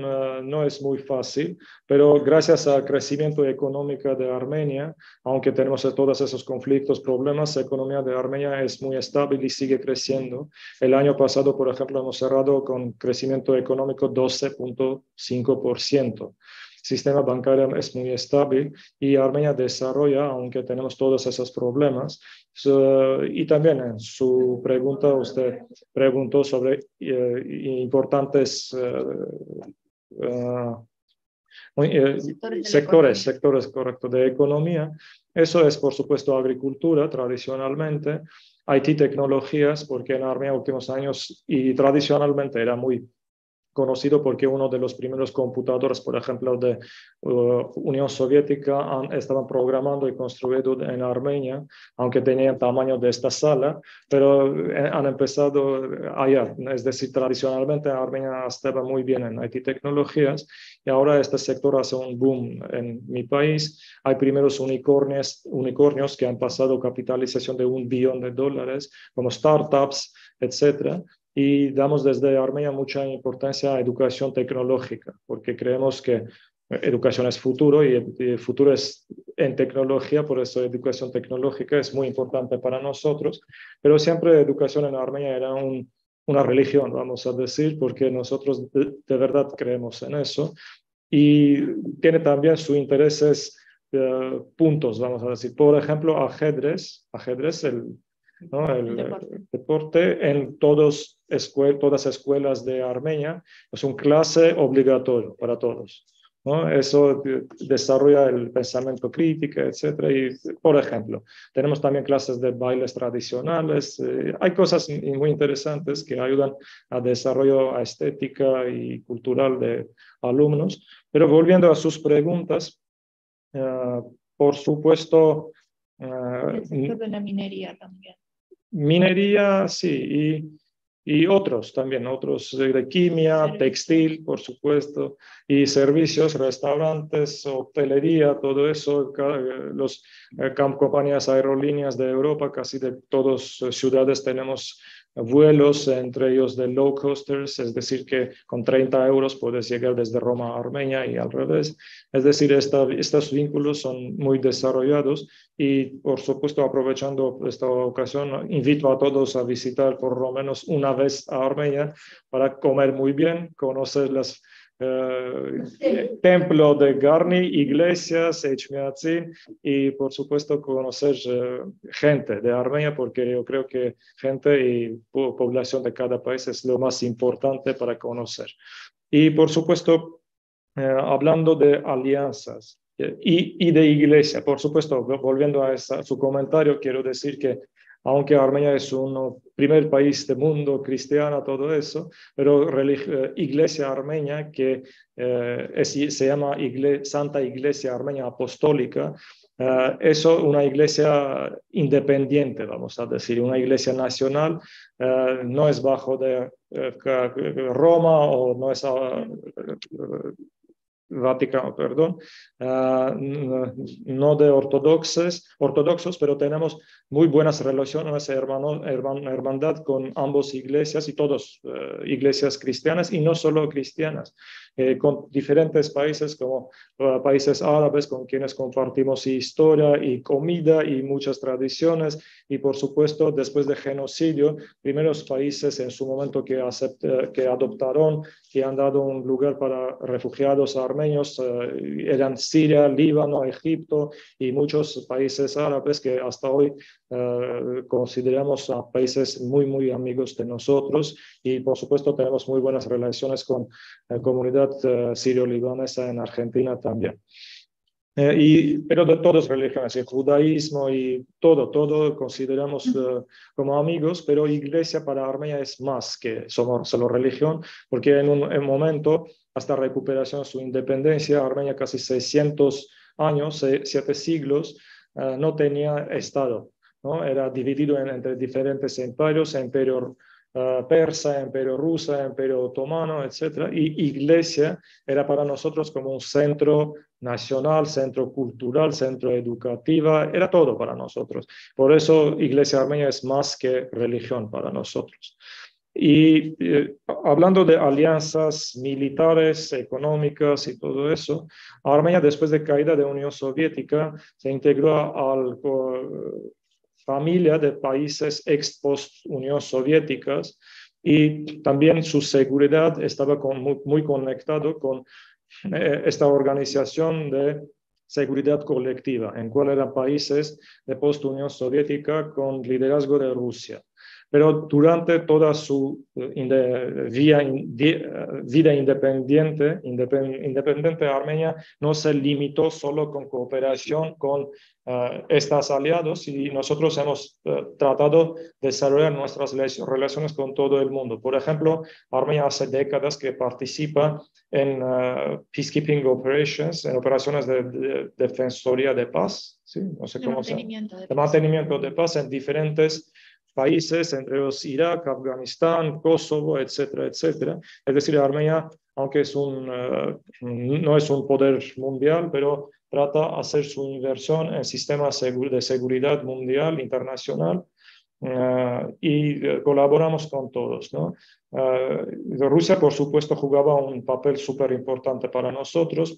no es muy fácil, pero gracias al crecimiento económico de Armenia, aunque tenemos todos esos conflictos, problemas, la economía de Armenia es muy estable y sigue creciendo. El año pasado, por ejemplo, hemos cerrado con crecimiento económico 12.5%. El sistema bancario es muy estable y Armenia desarrolla, aunque tenemos todos esos problemas. Y también en su pregunta usted preguntó sobre importantes sectores correctos de economía. Eso es, por supuesto, agricultura tradicionalmente, IT tecnologías, porque en Armenia últimos años y tradicionalmente era muy conocido porque uno de los primeros computadores, por ejemplo, de Unión Soviética, estaban programando y construidos en Armenia, aunque tenían tamaño de esta sala, pero han empezado allá. Es decir, tradicionalmente Armenia estaba muy bien en IT tecnologías y ahora este sector hace un boom en mi país. Hay primeros unicornios que han pasado capitalización de $1 billón, como startups, etcétera. Y damos desde Armenia mucha importancia a educación tecnológica, porque creemos que educación es futuro y el futuro es en tecnología, por eso educación tecnológica es muy importante para nosotros. Pero siempre educación en Armenia era una religión, vamos a decir, porque nosotros de verdad creemos en eso. Y tiene también sus intereses, puntos, vamos a decir. Por ejemplo, ajedrez, ¿no? El deporte en todas escuelas de Armenia es un clase obligatorio para todos, ¿no? Eso desarrolla el pensamiento crítico, etcétera. Y, por ejemplo, tenemos también clases de bailes tradicionales. Hay cosas muy interesantes que ayudan al desarrollo estética y cultural de alumnos. Pero volviendo a sus preguntas, por supuesto, el sector de la minería también. minería, sí, y y otros también, otros de química, textil, por supuesto, y servicios, restaurantes, hotelería, todo eso, los compañías aerolíneas de Europa, casi de todas ciudades tenemos vuelos, entre ellos de low costers, es decir, que con 30 euros puedes llegar desde Roma a Armenia y al revés. Es decir, estos vínculos son muy desarrollados y, por supuesto, aprovechando esta ocasión, invito a todos a visitar por lo menos una vez a Armenia para comer muy bien, conocer los templos de Garni, iglesias, Echmiadzin y, por supuesto, conocer gente de Armenia, porque yo creo que gente y población de cada país es lo más importante para conocer. Y, por supuesto, hablando de alianzas y de iglesia, por supuesto, volviendo a su comentario, quiero decir que aunque Armenia es un primer país del mundo cristiano, todo eso, pero iglesia armenia, que se llama Santa Iglesia Armenia Apostólica, eso una iglesia independiente, vamos a decir, una iglesia nacional, no es bajo de Roma o no es Vaticano, perdón, no de ortodoxos, pero tenemos muy buenas relaciones, hermandad con ambas iglesias y todas iglesias cristianas y no solo cristianas, con diferentes países como países árabes con quienes compartimos historia y comida y muchas tradiciones y, por supuesto, después del genocidio, primeros países en su momento que adoptaron y han dado un lugar para refugiados armenios eran Siria, Líbano, Egipto y muchos países árabes que hasta hoy consideramos a países muy, muy amigos de nosotros y, por supuesto, tenemos muy buenas relaciones con la comunidad sirio-libanesa en Argentina también. Pero de todas religiones, el judaísmo y todo consideramos como amigos, pero iglesia para Armenia es más que solo religión, porque en un momento, hasta recuperación de su independencia, Armenia casi 600 años, 7 siglos, no tenía Estado, ¿no? Era dividido entre diferentes imperios, imperio persa, imperio ruso, imperio otomano, etc. Y iglesia era para nosotros como un centro nacional, centro cultural, centro educativo, era todo para nosotros. Por eso Iglesia Armenia es más que religión para nosotros. Y hablando de alianzas militares, económicas y todo eso, Armenia, después de caída de la Unión Soviética, se integró al familia de países ex-post-Unión Soviéticas y también su seguridad estaba muy conectado con esta organización de seguridad colectiva, en cual eran países de post-Unión Soviética con liderazgo de Rusia. Pero durante toda su vida independiente Armenia no se limitó solo con cooperación con estos aliados y nosotros hemos tratado de desarrollar nuestras relaciones con todo el mundo. Por ejemplo, Armenia hace décadas que participa en peacekeeping operations, en operaciones de defensoría de paz, ¿sí? No sé cómo se llama. De mantenimiento de paz en diferentes países, entre ellos Irak, Afganistán, Kosovo, etcétera, etcétera. Es decir, Armenia, aunque no es un poder mundial, pero trata de hacer su inversión en sistemas de seguridad mundial, internacional, y colaboramos con todos, ¿no? Rusia, por supuesto, jugaba un papel súper importante para nosotros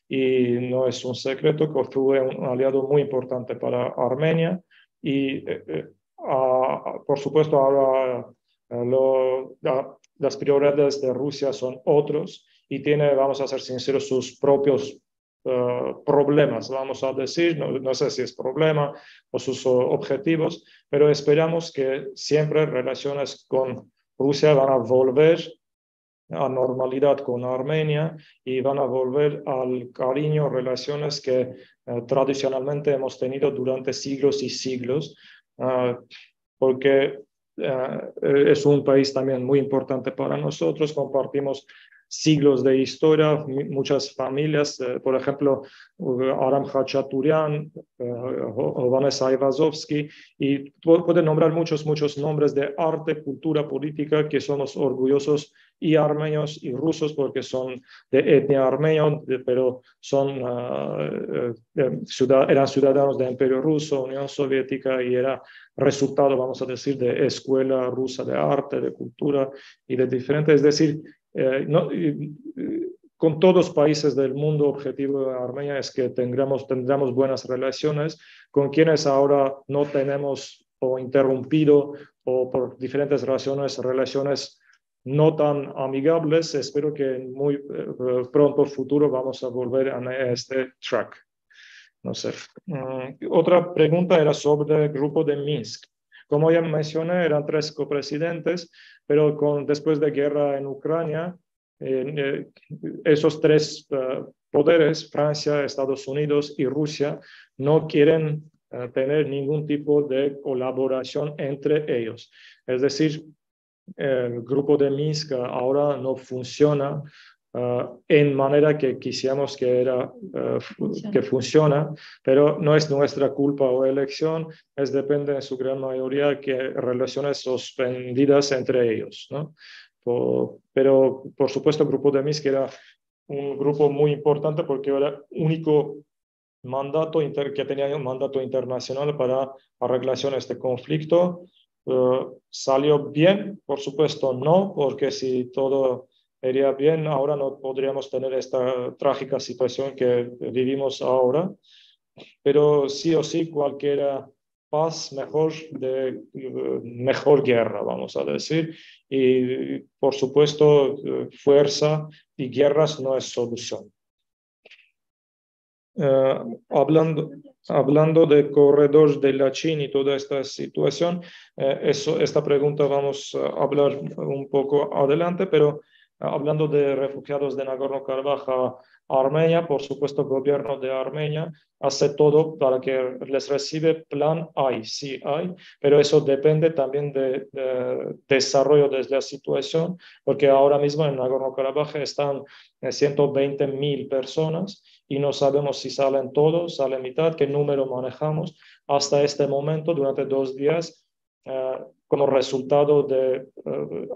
y no es un secreto que fue un aliado muy importante para Armenia y por supuesto, ahora las prioridades de Rusia son otros y tiene, vamos a ser sinceros, sus propios problemas, vamos a decir, no sé si es problema o sus objetivos, pero esperamos que siempre relaciones con Rusia van a volver a normalidad con Armenia y van a volver al cariño, relaciones que tradicionalmente hemos tenido durante siglos y siglos. Porque es un país también muy importante para nosotros, compartimos siglos de historia, muchas familias, por ejemplo, Aram Khachaturian, Vanessa Ivazovsky, y pueden nombrar muchos nombres de arte, cultura, política, que somos orgullosos, y armenios y rusos, porque son de etnia armenia, pero eran ciudadanos del Imperio Ruso, Unión Soviética, y era resultado, vamos a decir, de escuela rusa de arte, de cultura y de diferentes, es decir, con todos los países del mundo, objetivo de Armenia es que tendremos buenas relaciones. Con quienes ahora no tenemos o interrumpido o por diferentes razones relaciones no tan amigables, espero que en muy pronto futuro vamos a volver a este track. No sé. Otra pregunta era sobre el grupo de Minsk. Como ya mencioné, eran 3 copresidentes, pero después de guerra en Ucrania, esos 3 poderes, Francia, Estados Unidos y Rusia, no quieren tener ningún tipo de colaboración entre ellos. Es decir, el grupo de Minsk ahora no funciona en manera que quisiéramos que funciona, pero no es nuestra culpa o elección, depende en su gran mayoría que relaciones suspendidas entre ellos, ¿no? Pero, por supuesto, el grupo de Minsk era un grupo muy importante porque era el único mandato que tenía un mandato internacional para arreglar este conflicto. ¿Salió bien? Por supuesto no, porque si todo iría bien, ahora no podríamos tener esta trágica situación que vivimos ahora, pero sí o sí cualquier paz mejor guerra, vamos a decir, y por supuesto fuerza y guerras no es solución. Hablando de corredor de Lachin y toda esta situación, esta pregunta vamos a hablar un poco adelante, pero hablando de refugiados de Nagorno-Karabaj a Armenia, por supuesto el gobierno de Armenia hace todo para que les reciba plan hay, sí hay, pero eso depende también de desarrollo de la situación, porque ahora mismo en Nagorno-Karabaj están 120.000 personas y no sabemos si salen todos, sale mitad, qué número manejamos hasta este momento durante 2 días. Como resultado de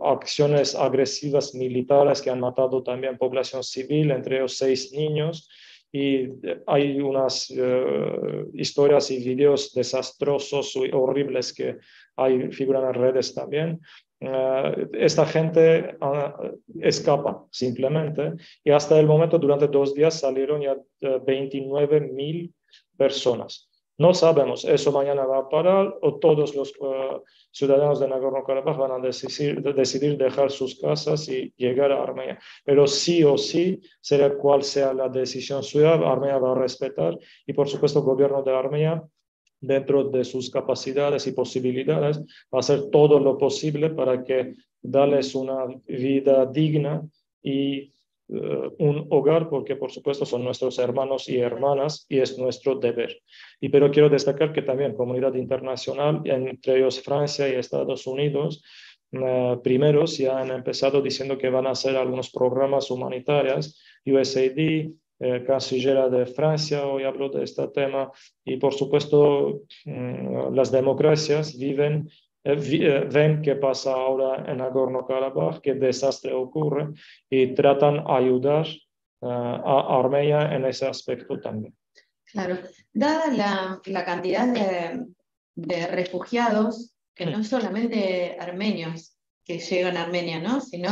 acciones agresivas militares que han matado también población civil, entre ellos 6 niños, y hay unas historias y videos desastrosos y horribles que figuran en redes también. Esta gente escapa simplemente, y hasta el momento durante 2 días salieron ya 29.000 personas. No sabemos, eso mañana va a parar o todos los ciudadanos de Nagorno-Karabaj van a decidir dejar sus casas y llegar a Armenia. Pero sí o sí, sea cual sea la decisión suya, Armenia va a respetar, y por supuesto el gobierno de Armenia, dentro de sus capacidades y posibilidades, va a hacer todo lo posible para que darles una vida digna y un hogar, porque por supuesto son nuestros hermanos y hermanas y es nuestro deber. Pero quiero destacar que también comunidad internacional, entre ellos Francia y Estados Unidos, primeros ya han empezado diciendo que van a hacer algunos programas humanitarios. USAID, canciller de Francia hoy habló de este tema, y por supuesto las democracias ven qué pasa ahora en Nagorno-Karabaj, qué desastre ocurre, y tratan de ayudar a Armenia en ese aspecto también. Claro, dada la cantidad de refugiados, que no solamente armenios que llegan a Armenia, ¿no? Sino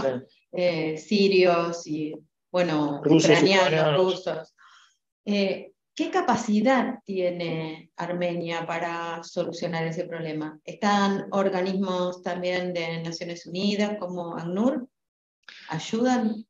sirios y, bueno, ucranianos, rusos. ¿Qué capacidad tiene Armenia para solucionar ese problema? ¿Están organismos también de Naciones Unidas como ACNUR? ¿Ayudan?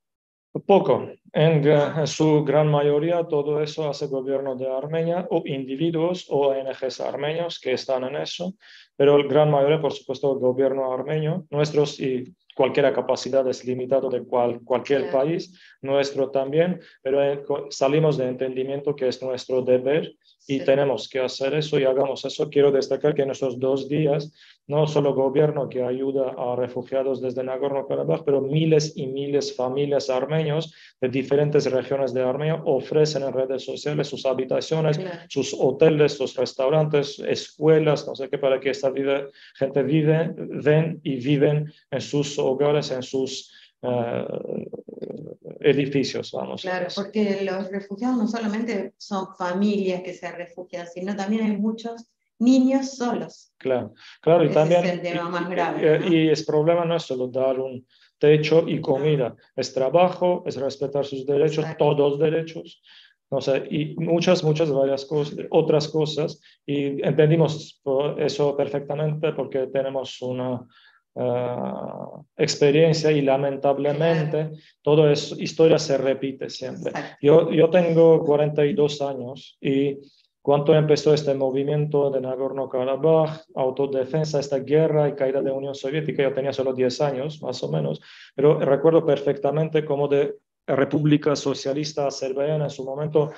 Poco. En su gran mayoría todo eso hace el gobierno de Armenia o individuos o ONGs armenios que están en eso, pero el gran mayoría, por supuesto, el gobierno armenio, nuestros y cualquier capacidad es limitado de cualquier país, nuestro también, pero salimos de entendimiento que es nuestro deber y tenemos que hacer eso y hagamos eso. Quiero destacar que en esos 2 días no solo gobierno que ayuda a refugiados desde Nagorno-Karabaj, pero miles y miles de familias armenios de diferentes regiones de Armenia ofrecen en redes sociales sus habitaciones, sus hoteles, sus restaurantes, escuelas, no sé qué, para que esta gente ven y viven en sus hogares, en sus edificios, vamos. Claro, porque los refugiados no solamente son familias que se refugian, sino también hay muchos niños solos. Claro, claro, y Ese también es el tema más grave, ¿no? y el problema no es solo dar un techo y comida, es trabajo, es respetar sus derechos, Exacto. todos derechos, no sé, y varias cosas, otras cosas, y entendimos eso perfectamente porque tenemos una experiencia y lamentablemente toda esa historia se repite siempre. Yo tengo 42 años y cuando empezó este movimiento de Nagorno-Karabaj, autodefensa, esta guerra y caída de la Unión Soviética, yo tenía solo 10 años, más o menos, pero recuerdo perfectamente cómo de República Socialista Azerbaiyana en su momento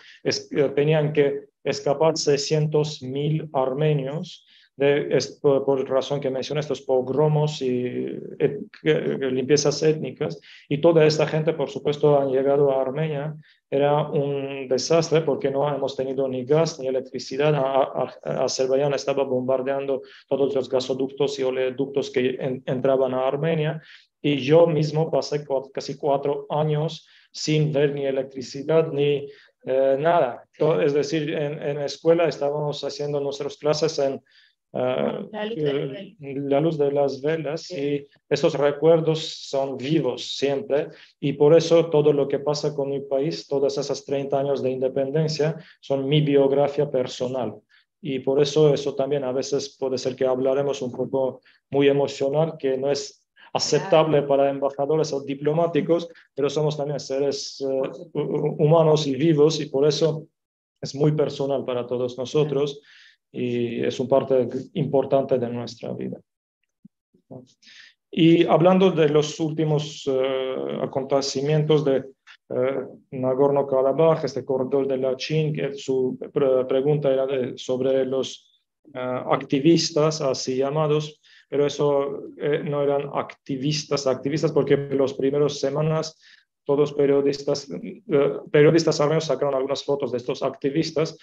tenían que escapar 600.000 armenios por razón que mencioné, estos pogromos y limpiezas étnicas, y toda esta gente, por supuesto, han llegado a Armenia. Era un desastre porque no hemos tenido ni gas ni electricidad. Azerbaiyán estaba bombardeando todos los gasoductos y oleoductos que entraban a Armenia, y yo mismo pasé casi 4 años sin ver ni electricidad ni nada. Es decir, en la escuela estábamos haciendo nuestras clases en la luz de las velas, y esos recuerdos son vivos siempre, y por eso todo lo que pasa con mi país, todas esas 30 años de independencia, son mi biografía personal. Y por eso también a veces puede ser que hablaremos un poco muy emocional, que no es aceptable para embajadores o diplomáticos, pero somos también seres humanos y vivos, y por eso es muy personal para todos nosotros. Y es una parte importante de nuestra vida. Y hablando de los últimos acontecimientos de Nagorno-Karabaj, este corredor de Lachin, que su pregunta era sobre los activistas, así llamados, pero eso no eran activistas porque las primeras semanas todos periodistas armenios sacaron algunas fotos de estos activistas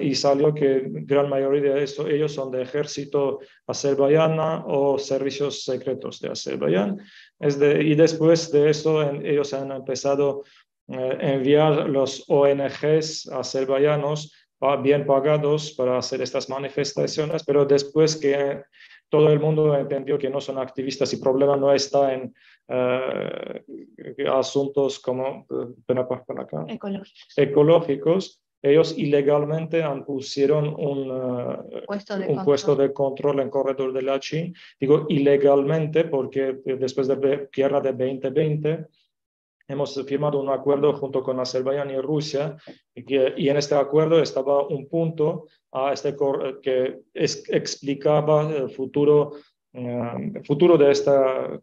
y salió que gran mayoría de ellos son de ejército azerbaiyano o servicios secretos de Azerbaiyán. Y después de eso ellos han empezado a enviar los ONGs azerbaiyanos bien pagados para hacer estas manifestaciones, pero después que todo el mundo entendió que no son activistas y el problema no está en asuntos como ecológicos, ellos ilegalmente pusieron un puesto de control en corredor de Lachin. Digo ilegalmente porque después de la guerra de 2020 hemos firmado un acuerdo junto con Azerbaiyán y Rusia, y en este acuerdo estaba un punto que explicaba el futuro de este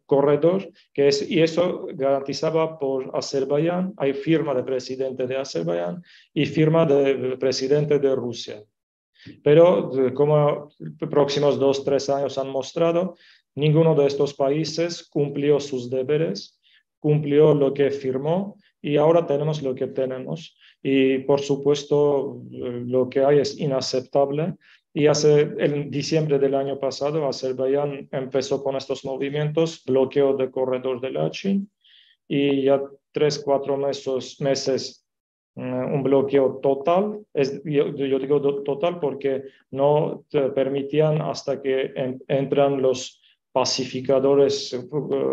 corredor, y eso garantizaba por Azerbaiyán, hay firma del presidente de Azerbaiyán y firma del presidente de Rusia. Pero como los próximos 2-3 años han mostrado, ninguno de estos países cumplió sus deberes, cumplió lo que firmó, y ahora tenemos lo que tenemos. Y por supuesto lo que hay es inaceptable. Y en diciembre del año pasado Azerbaiyán empezó con estos movimientos, bloqueo del corredor de Lachin, y ya 3-4 meses un bloqueo total. Yo digo total porque no te permitían hasta que entran los pacificadores,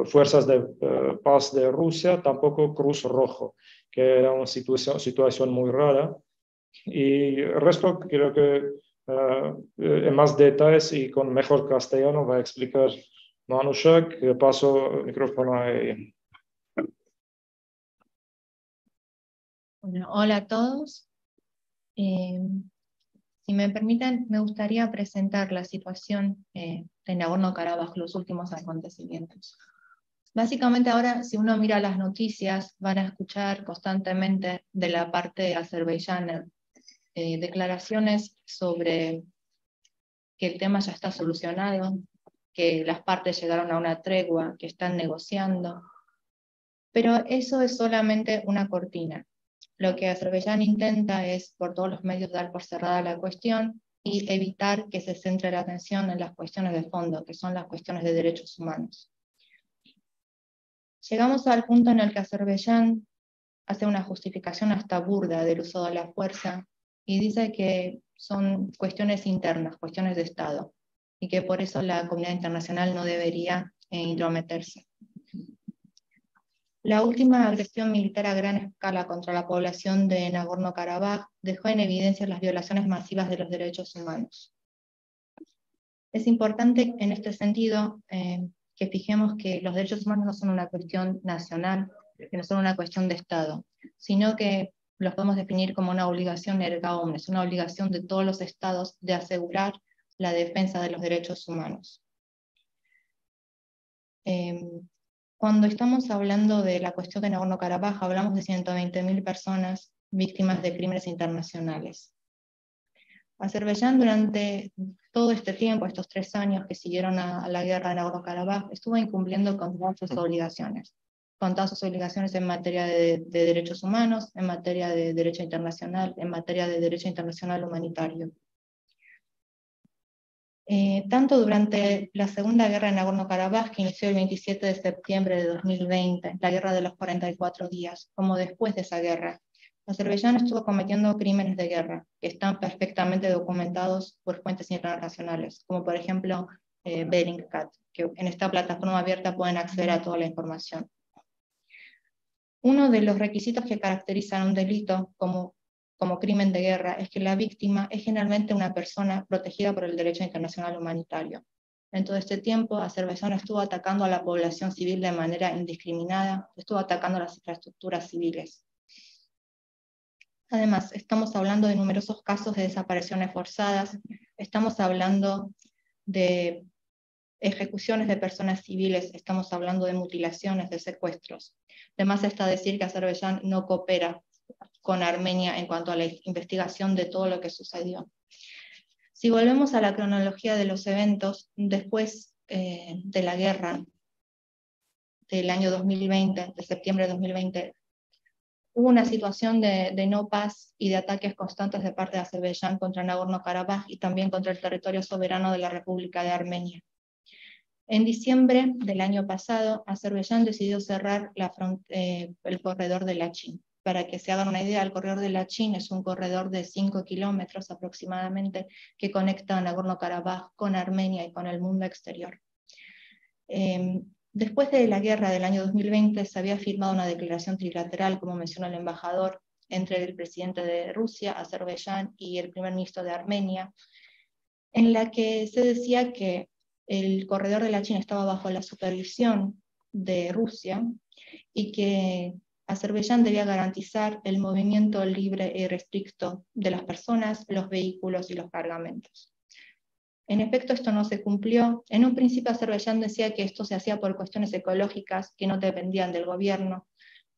fuerzas de paz de Rusia, tampoco Cruz Rojo, que era una situación muy rara. Y el resto creo que en más detalles y con mejor castellano va a explicar Manushak. Paso el micrófono a ella. Bueno, hola a todos. Si me permiten, me gustaría presentar la situación de Nagorno-Karabaj, los últimos acontecimientos. Básicamente ahora, si uno mira las noticias, van a escuchar constantemente de la parte azerbaiyana declaraciones sobre que el tema ya está solucionado, que las partes llegaron a una tregua, que están negociando. Pero eso es solamente una cortina. Lo que Azerbaiyán intenta es, por todos los medios, dar por cerrada la cuestión y evitar que se centre la atención en las cuestiones de fondo, que son las cuestiones de derechos humanos. Llegamos al punto en el que Azerbaiyán hace una justificación hasta burda del uso de la fuerza y dice que son cuestiones internas, cuestiones de Estado, y que por eso la comunidad internacional no debería intrometerse. La última agresión militar a gran escala contra la población de Nagorno-Karabaj dejó en evidencia las violaciones masivas de los derechos humanos. Es importante en este sentido que fijemos que los derechos humanos no son una cuestión nacional, que no son una cuestión de Estado, sino que los podemos definir como una obligación erga omnes, una obligación de todos los Estados de asegurar la defensa de los derechos humanos. Cuando estamos hablando de la cuestión de Nagorno-Karabaj, hablamos de 120.000 personas víctimas de crímenes internacionales. Azerbaiyán durante todo este tiempo, estos 3 años que siguieron a la guerra de Nagorno-Karabaj, estuvo incumpliendo con todas sus obligaciones en materia de derechos humanos, en materia de derecho internacional, en materia de derecho internacional humanitario. Tanto durante la Segunda Guerra de Nagorno-Karabaj, que inició el 27 de septiembre de 2020, la guerra de los 44 días, como después de esa guerra, Azerbaiyán estuvo cometiendo crímenes de guerra que están perfectamente documentados por fuentes internacionales, como por ejemplo Bellingcat, que en esta plataforma abierta pueden acceder a toda la información. Uno de los requisitos que caracterizan un delito como crimen de guerra es que la víctima es generalmente una persona protegida por el derecho internacional humanitario. En todo este tiempo, Azerbaiyán estuvo atacando a la población civil de manera indiscriminada, estuvo atacando las infraestructuras civiles. Además, estamos hablando de numerosos casos de desapariciones forzadas, estamos hablando de ejecuciones de personas civiles, estamos hablando de mutilaciones, de secuestros. Además está decir que Azerbaiyán no coopera con Armenia en cuanto a la investigación de todo lo que sucedió. Si volvemos a la cronología de los eventos, después de la guerra del año 2020, de septiembre de 2020, hubo una situación de no paz y de ataques constantes de parte de Azerbaiyán contra Nagorno-Karabaj y también contra el territorio soberano de la República de Armenia. En diciembre del año pasado, Azerbaiyán decidió cerrar el corredor de Lachin. Para que se hagan una idea, el corredor de Lachin es un corredor de 5 kilómetros aproximadamente que conecta a Nagorno-Karabaj con Armenia y con el mundo exterior. Después de la guerra del año 2020 se había firmado una declaración trilateral, como mencionó el embajador, entre el presidente de Rusia, Azerbaiyán, y el primer ministro de Armenia, en la que se decía que el corredor de Lachin estaba bajo la supervisión de Rusia y que Azerbaiyán debía garantizar el movimiento libre y restricto de las personas, los vehículos y los cargamentos. En efecto, esto no se cumplió. En un principio Azerbaiyán decía que esto se hacía por cuestiones ecológicas que no dependían del gobierno.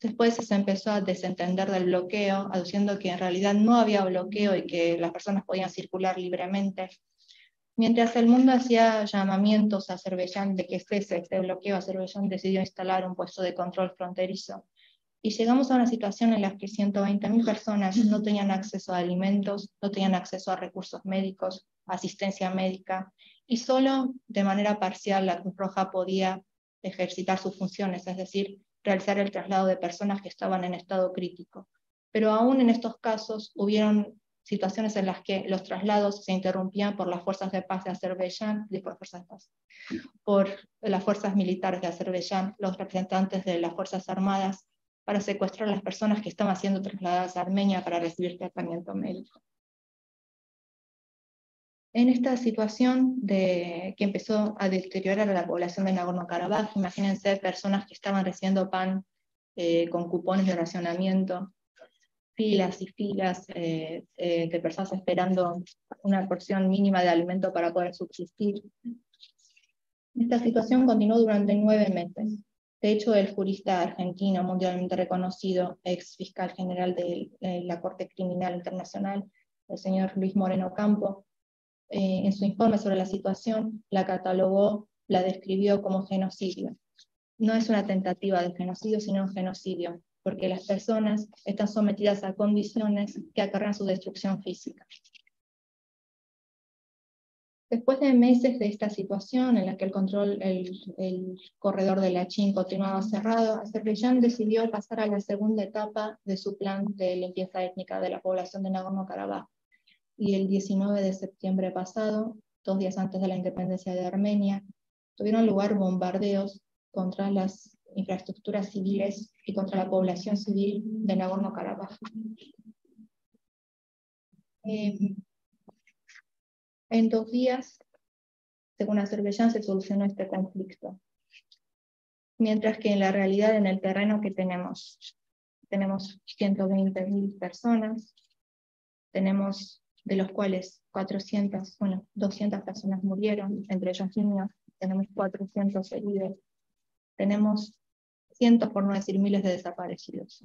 Después se empezó a desentender del bloqueo, aduciendo que en realidad no había bloqueo y que las personas podían circular libremente. Mientras el mundo hacía llamamientos a Azerbaiyán de que cese este bloqueo, Azerbaiyán decidió instalar un puesto de control fronterizo. Y llegamos a una situación en la que 120.000 personas no tenían acceso a alimentos, no tenían acceso a recursos médicos, asistencia médica, y solo de manera parcial la Cruz Roja podía ejercitar sus funciones, es decir, realizar el traslado de personas que estaban en estado crítico. Pero aún en estos casos hubieron situaciones en las que los traslados se interrumpían por las fuerzas de paz de Azerbaiyán, por las fuerzas militares de Azerbaiyán, los representantes de las fuerzas armadas, para secuestrar a las personas que estaban siendo trasladadas a Armenia para recibir tratamiento médico. En esta situación que empezó a deteriorar a la población de Nagorno-Karabaj, imagínense personas que estaban recibiendo pan con cupones de racionamiento, filas y filas de personas esperando una porción mínima de alimento para poder subsistir. Esta situación continuó durante 9 meses. De hecho, el jurista argentino mundialmente reconocido, ex fiscal general de la Corte Criminal Internacional, el señor Luis Moreno Campo, en su informe sobre la situación, la catalogó la describió como genocidio. No es una tentativa de genocidio, sino un genocidio, porque las personas están sometidas a condiciones que acarrean su destrucción física. Después de meses de esta situación en la que el corredor de Lachin continuaba cerrado, Azerbaiyán decidió pasar a la segunda etapa de su plan de limpieza étnica de la población de Nagorno-Karabaj. Y el 19 de septiembre pasado, 2 días antes de la independencia de Armenia, tuvieron lugar bombardeos contra las infraestructuras civiles y contra la población civil de Nagorno-Karabaj. En 2 días, según Azerbaiyán, se solucionó este conflicto. Mientras que en la realidad, en el terreno que tenemos 120.000 personas, tenemos de los cuales 200 personas murieron, entre ellos niños, tenemos 400 heridos, tenemos cientos, por no decir miles, de desaparecidos.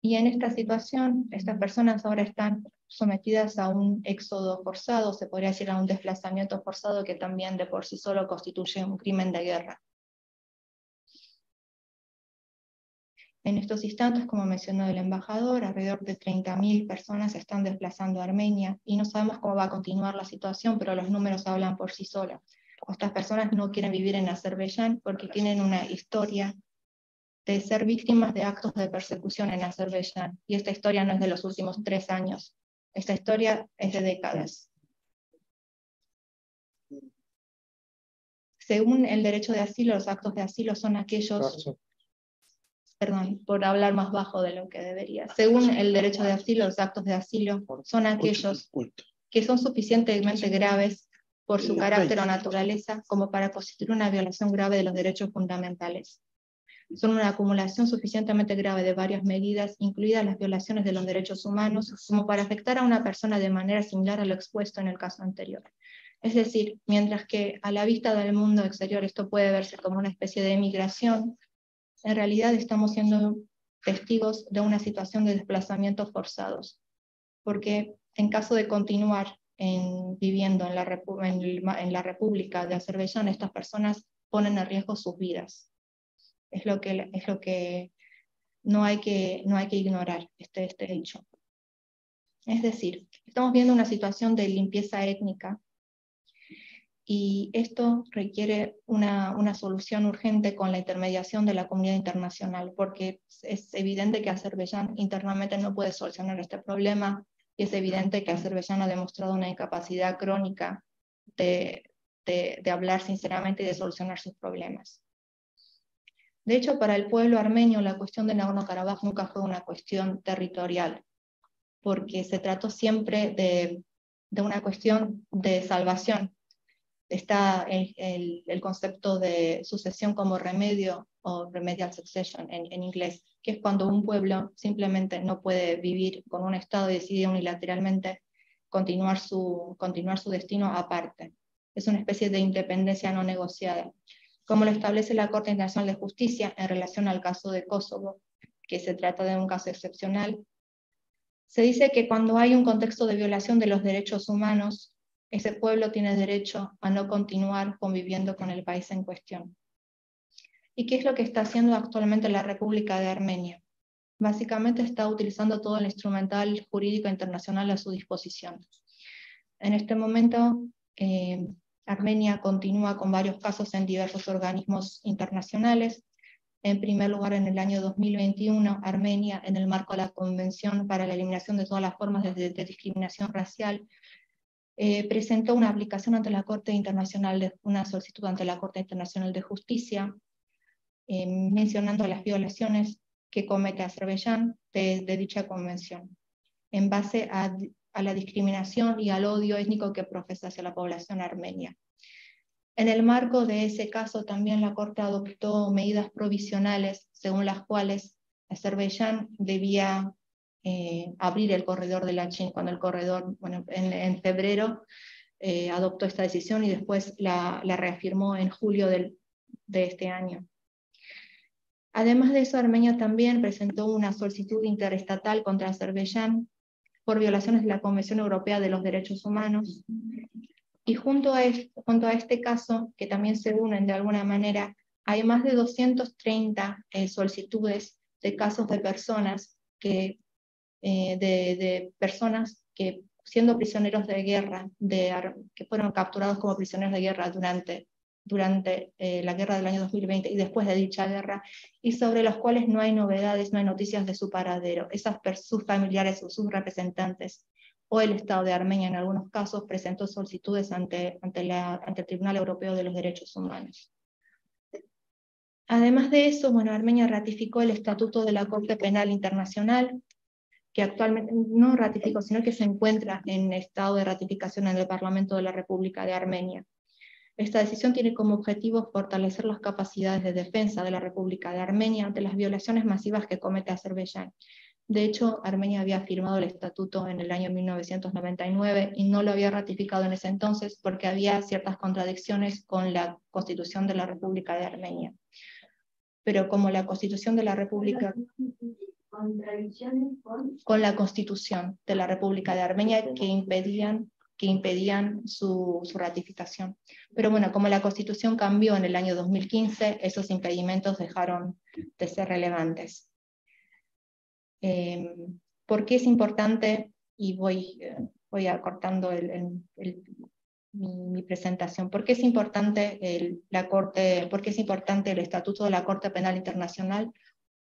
Y en esta situación, estas personas ahora están sometidas a un éxodo forzado, se podría decir a un desplazamiento forzado que también de por sí solo constituye un crimen de guerra. En estos instantes, como mencionó el embajador, alrededor de 30.000 personas se están desplazando a Armenia y no sabemos cómo va a continuar la situación, pero los números hablan por sí solos. Estas personas no quieren vivir en Azerbaiyán porque tienen una historia de ser víctimas de actos de persecución en Azerbaiyán. Y esta historia no es de los últimos 3 años. Esta historia es de décadas. Según el derecho de asilo, los actos de asilo son aquellos... Perdón, por hablar más bajo de lo que debería. Según el derecho de asilo, los actos de asilo son aquellos que son suficientemente graves por su carácter o naturaleza como para constituir una violación grave de los derechos fundamentales. Son una acumulación suficientemente grave de varias medidas, incluidas las violaciones de los derechos humanos, como para afectar a una persona de manera similar a lo expuesto en el caso anterior. Es decir, mientras que a la vista del mundo exterior esto puede verse como una especie de emigración, en realidad estamos siendo testigos de una situación de desplazamientos forzados, porque en caso de continuar viviendo en la República de Azerbaiyán, estas personas ponen en riesgo sus vidas. Es lo que no hay que ignorar, este hecho. Es decir, estamos viendo una situación de limpieza étnica y esto requiere una solución urgente con la intermediación de la comunidad internacional, porque es evidente que Azerbaiyán internamente no puede solucionar este problema y es evidente que Azerbaiyán ha demostrado una incapacidad crónica de hablar sinceramente y de solucionar sus problemas. De hecho, para el pueblo armenio la cuestión de Nagorno-Karabaj nunca fue una cuestión territorial, porque se trató siempre de una cuestión de salvación. Está el concepto de sucesión como remedio, o remedial succession en inglés, que es cuando un pueblo simplemente no puede vivir con un Estado y decide unilateralmente continuar su destino aparte. Es una especie de independencia no negociada, como lo establece la Corte Internacional de Justicia en relación al caso de Kosovo, que se trata de un caso excepcional. Se dice que cuando hay un contexto de violación de los derechos humanos, ese pueblo tiene derecho a no continuar conviviendo con el país en cuestión. ¿Y qué es lo que está haciendo actualmente la República de Armenia? Básicamente está utilizando todo el instrumental jurídico internacional a su disposición. En este momento, Armenia continúa con varios casos en diversos organismos internacionales. En primer lugar, en el año 2021, Armenia, en el marco de la Convención para la Eliminación de todas las formas de discriminación racial, presentó una aplicación ante la Corte Internacional, una solicitud ante la Corte Internacional de Justicia, mencionando las violaciones que comete Azerbaiyán de dicha convención, en base a la discriminación y al odio étnico que profesa hacia la población armenia. En el marco de ese caso también la Corte adoptó medidas provisionales según las cuales Azerbaiyán debía abrir el corredor de Lachin, cuando el corredor, en febrero adoptó esta decisión y después la reafirmó en julio de este año. Además de eso, Armenia también presentó una solicitud interestatal contra Azerbaiyán por violaciones de la Convención Europea de los Derechos Humanos, Y junto a este caso, que también se unen de alguna manera, hay más de 230 solicitudes de casos de personas que siendo prisioneros de guerra, que fueron capturados como prisioneros de guerra durante la guerra del año 2020 y después de dicha guerra, y sobre los cuales no hay novedades, no hay noticias de su paradero. Sus familiares o sus representantes o el Estado de Armenia en algunos casos presentó solicitudes ante el Tribunal Europeo de los Derechos Humanos. Además de eso, bueno, Armenia ratificó el Estatuto de la Corte Penal Internacional, que actualmente no ratificó, sino que se encuentra en estado de ratificación en el Parlamento de la República de Armenia. Esta decisión tiene como objetivo fortalecer las capacidades de defensa de la República de Armenia ante las violaciones masivas que comete Azerbaiyán. De hecho, Armenia había firmado el estatuto en el año 1999 y no lo había ratificado en ese entonces porque había ciertas contradicciones con la Constitución de la República de Armenia. Pero como la Constitución de la República... con la Constitución de la República de Armenia que impedían su ratificación. Pero bueno, como la Constitución cambió en el año 2015, esos impedimentos dejaron de ser relevantes. ¿Por qué es importante? Y voy acortando mi presentación. ¿Por qué es importante por qué es importante el Estatuto de la Corte Penal Internacional?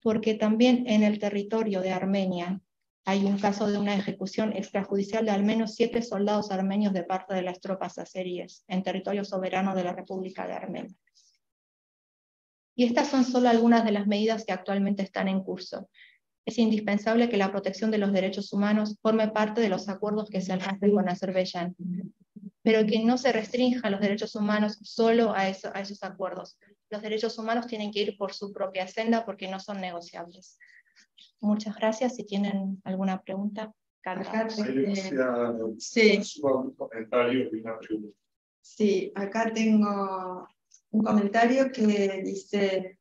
Porque también en el territorio de Armenia hay un caso de una ejecución extrajudicial de al menos 7 soldados armenios de parte de las tropas azeríes en territorio soberano de la República de Armenia. Y estas son solo algunas de las medidas que actualmente están en curso. Es indispensable que la protección de los derechos humanos forme parte de los acuerdos que se alcancen con Azerbaiyán, pero que no se restrinjan los derechos humanos solo a esos acuerdos. Los derechos humanos tienen que ir por su propia senda porque no son negociables. Muchas gracias. Si tienen alguna pregunta, Acá acá tengo un comentario que dice: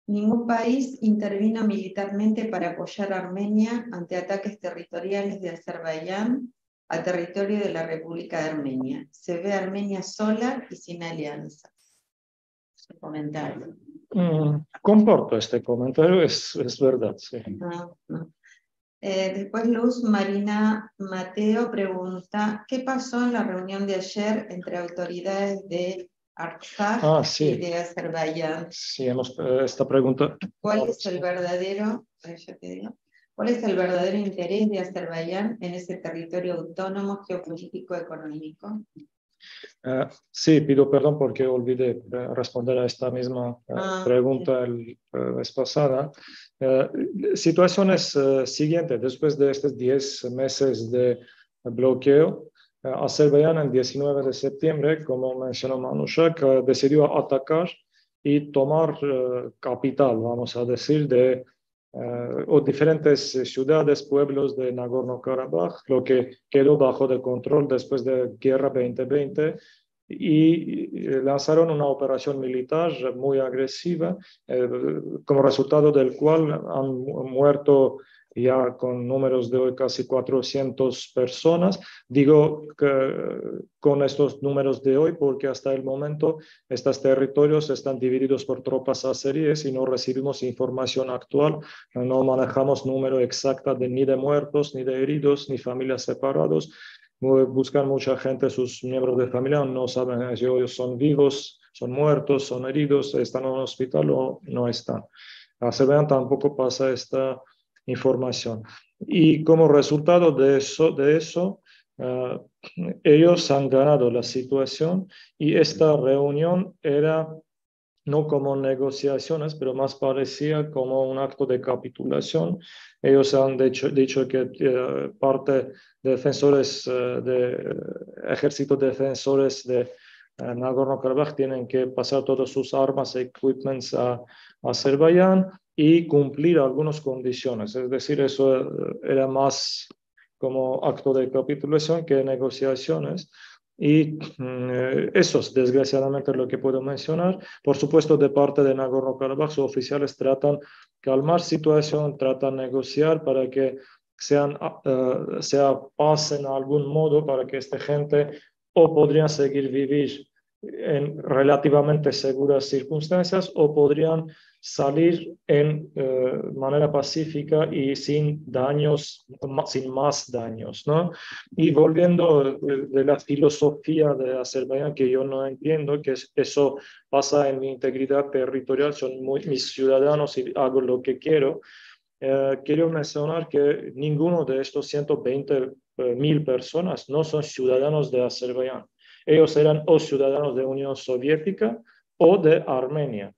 ningún país intervino militarmente para apoyar a Armenia ante ataques territoriales de Azerbaiyán a territorio de la República de Armenia. Se ve a Armenia sola y sin alianzas. Su comentario. Comparto este comentario, es verdad, sí. No. Después Luz Marina Mateo pregunta: ¿qué pasó en la reunión de ayer entre autoridades de Artsaj y de Azerbaiyán? Sí, esta pregunta. ¿Cuál es el verdadero interés de Azerbaiyán en ese territorio autónomo geopolítico económico? Sí, pido perdón porque olvidé responder a esta misma pregunta la vez pasada. Situación es siguiente: después de estos 10 meses de bloqueo, Azerbaiyán el 19 de septiembre, como mencionó Manushak, decidió atacar y tomar capital, vamos a decir, o diferentes ciudades, pueblos de Nagorno-Karabaj, lo que quedó bajo de control después de Guerra 2020, y lanzaron una operación militar muy agresiva, como resultado del cual han muerto ya con números de hoy casi 400 personas. Digo que con estos números de hoy porque hasta el momento estos territorios están divididos por tropas azeríes y no recibimos información actual, no manejamos número exacto ni de muertos, ni de heridos, ni familias separados. Buscan mucha gente, sus miembros de familia no saben si ellos son vivos, son muertos, son heridos, están en un hospital o no están. Azerbaiyán tampoco pasa esta información. Y como resultado de eso ellos han ganado la situación, y esta reunión era no como negociaciones, pero más parecía como un acto de capitulación. Ellos han dicho que parte de defensores ejército defensores de Nagorno-Karabaj tienen que pasar todas sus armas e equipments a Azerbaiyán y cumplir algunas condiciones. Es decir, eso era más como acto de capitulación que negociaciones. Y eso es desgraciadamente lo que puedo mencionar. Por supuesto, de parte de Nagorno-Karabaj, sus oficiales tratan de calmar situación, tratan de negociar para que sea paz en algún modo, para que esta gente o podrían seguir vivir en relativamente seguras circunstancias o podrían salir en manera pacífica y sin daños, sin más daños, ¿no? Y volviendo de la filosofía de Azerbaiyán, que yo no entiendo, que eso pasa en mi integridad territorial, son mis ciudadanos y hago lo que quiero. Quiero mencionar que ninguno de estos 120.000 personas no son ciudadanos de Azerbaiyán. Ellos eran o ciudadanos de Unión Soviética o de Armenia.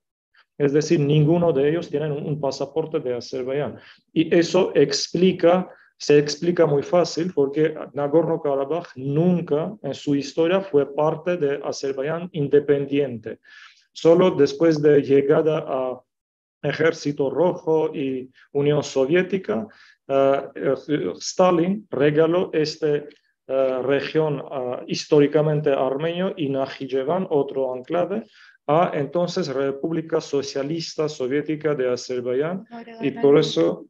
Es decir, ninguno de ellos tiene un pasaporte de Azerbaiyán. Y eso se explica muy fácil porque Nagorno-Karabaj nunca en su historia fue parte de Azerbaiyán independiente. Solo después de llegada a Ejército Rojo y Unión Soviética, Stalin regaló esta región históricamente armenio y Najiyevan, otro enclave, a entonces República Socialista Soviética de Azerbaiyán. Y por eso...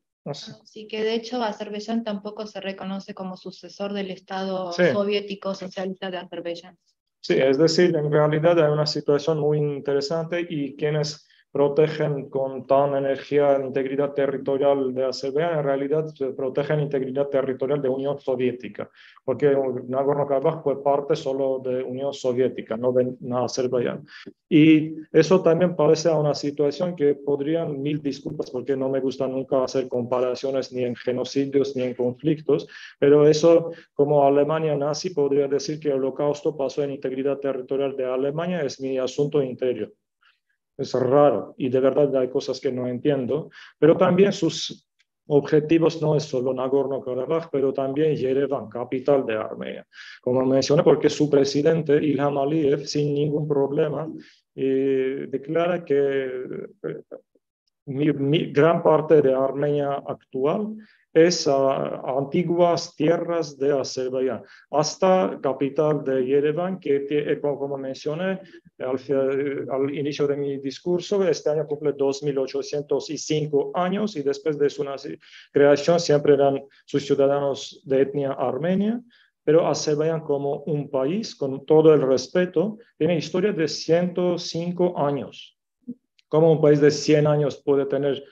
Sí, que de hecho Azerbaiyán tampoco se reconoce como sucesor del Estado Sí. soviético socialista de Azerbaiyán. Sí, es decir, en realidad hay una situación muy interesante y quienes protegen con tan energía la integridad territorial de Azerbaiyán, en realidad protegen la integridad territorial de Unión Soviética, porque Nagorno-Karabaj fue parte solo de Unión Soviética, no de Azerbaiyán. Y eso también parece a una situación que podrían, mil disculpas porque no me gusta nunca hacer comparaciones ni en genocidios ni en conflictos, pero eso como Alemania nazi podría decir que el holocausto pasó en integridad territorial de Alemania, es mi asunto interior. Es raro y de verdad hay cosas que no entiendo, pero también sus objetivos no es solo Nagorno-Karabaj, pero también Yerevan, capital de Armenia. Como mencioné, porque su presidente, Ilham Aliyev, sin ningún problema, declara que gran parte de Armenia actual es antiguas tierras de Azerbaiyán, hasta capital de Yerevan, que como mencioné al inicio de mi discurso, este año cumple 2.805 años y después de su creación siempre eran sus ciudadanos de etnia armenia, pero Azerbaiyán como un país, con todo el respeto, tiene historia de 105 años. ¿Cómo un país de 100 años puede tener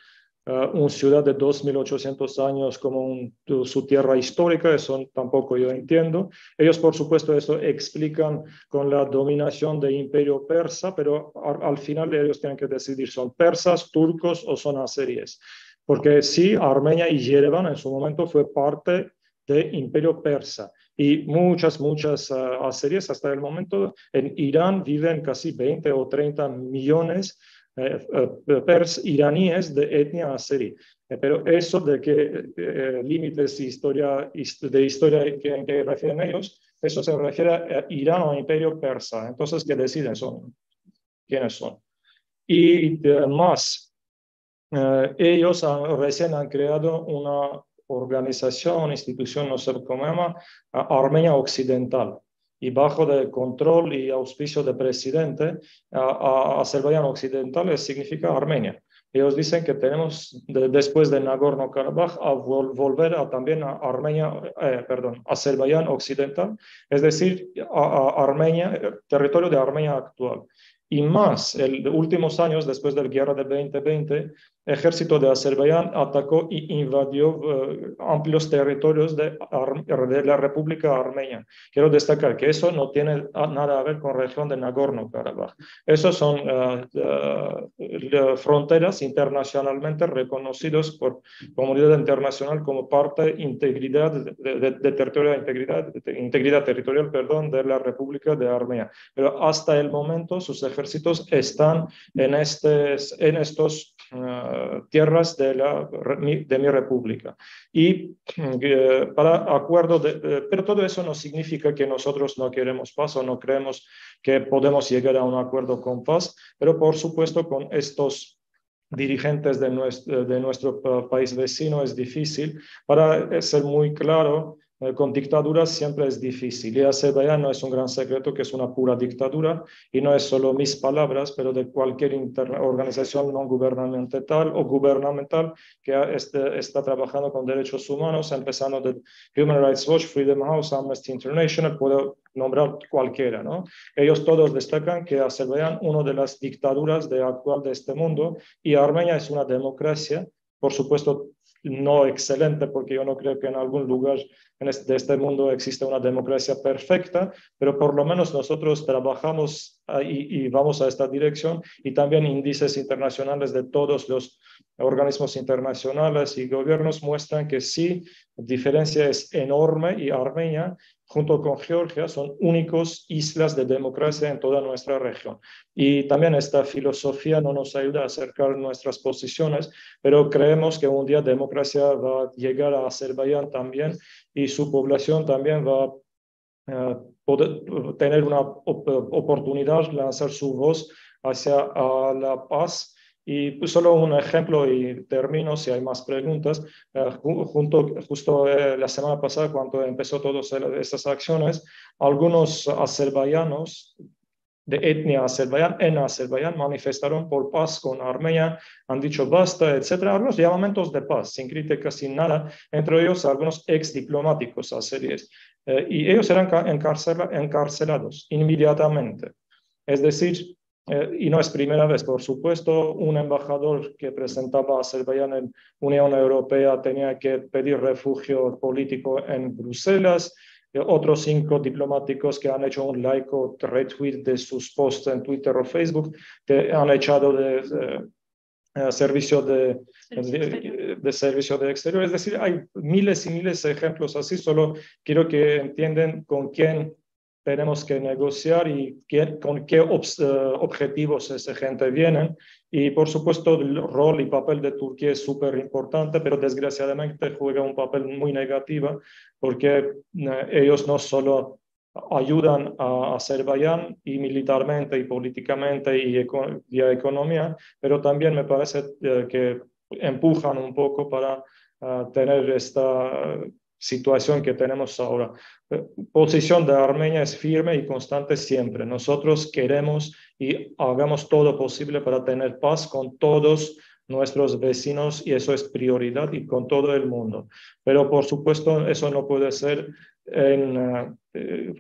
una ciudad de 2.800 años como su tierra histórica? Eso tampoco yo entiendo. Ellos, por supuesto, eso explican con la dominación del imperio persa, pero al final ellos tienen que decidir, ¿son persas, turcos o son azeríes? Porque sí, Armenia y Yerevan en su momento fue parte del imperio persa. Y muchas azeríes hasta el momento en Irán viven casi 20 o 30 millones iraníes de etnia azerí. Pero eso de que límites de historia que refieren ellos, eso se refiere a Irán o imperio persa. Entonces, ¿qué deciden? ¿Quiénes son? Y más, ellos recién han creado una organización, institución, no sé cómo se llama, Armenia Occidental. Y bajo el control y auspicio del presidente, Azerbaiyán Occidental significa Armenia. Ellos dicen que tenemos, después de Nagorno-Karabaj, a volver también a Azerbaiyán Occidental, es decir, Armenia, territorio de Armenia actual. Y más, en los últimos años, después de la guerra de 2020, el ejército de Azerbaiyán atacó y invadió amplios territorios de la República Armenia. Quiero destacar que eso no tiene nada a ver con la región de Nagorno-Karabaj. Esos son fronteras internacionalmente reconocidas por la comunidad internacional como parte integridad integridad territorial, de la República de Armenia. Pero hasta el momento sus ejércitos están en estos tierras de mi república. Y para acuerdo pero todo eso no significa que nosotros no queremos paz o no creemos que podemos llegar a un acuerdo con paz, pero por supuesto con estos dirigentes de nuestro país vecino es difícil. Para ser muy claro, con dictaduras siempre es difícil. Y Azerbaiyán no es un gran secreto que es una pura dictadura, y no es solo mis palabras, pero de cualquier organización no gubernamental o gubernamental que está trabajando con derechos humanos, empezando de Human Rights Watch, Freedom House, Amnesty International, puedo nombrar cualquiera, ¿no? Ellos todos destacan que Azerbaiyán es una de las dictaduras actual de este mundo, y Armenia es una democracia, por supuesto, no excelente, porque yo no creo que en algún lugar de este mundo existe una democracia perfecta, pero por lo menos nosotros trabajamos y vamos a esta dirección, y también índices internacionales de todos los organismos internacionales y gobiernos muestran que sí, la diferencia es enorme, y Armenia junto con Georgia son únicos islas de democracia en toda nuestra región. Y también esta filosofía no nos ayuda a acercar nuestras posiciones, pero creemos que un día democracia va a llegar a Azerbaiyán también, y su población también va a poder tener una oportunidad de lanzar su voz hacia la paz. Y pues solo un ejemplo y termino, si hay más preguntas. Justo la semana pasada, cuando empezó todas estas acciones, algunos azerbaiyanos de etnia azerbaiyán en Azerbaiyán manifestaron por paz con Armenia, han dicho basta, etcétera, algunos llamamientos de paz, sin críticas, sin nada, entre ellos algunos ex diplomáticos azeríes, y ellos eran encarcelados inmediatamente. Es decir, y no es primera vez, por supuesto, un embajador que presentaba a Azerbaiyán en Unión Europea tenía que pedir refugio político en Bruselas. Otros 5 diplomáticos que han hecho un like o retweet de sus posts en Twitter o Facebook que han echado de servicio de servicio de exterior. Es decir, hay miles y miles de ejemplos así. Solo quiero que entiendan con quién tenemos que negociar y con qué objetivos esa gente viene. Y por supuesto el rol y papel de Turquía es súper importante, pero desgraciadamente juega un papel muy negativo, porque ellos no solo ayudan a Azerbaiyán y militarmente y políticamente y vía economía, pero también me parece que empujan un poco para tener esta situación que tenemos ahora. Posición de Armenia es firme y constante siempre. Nosotros queremos y hagamos todo posible para tener paz con todos nuestros vecinos, y eso es prioridad, y con todo el mundo. Pero por supuesto eso no puede ser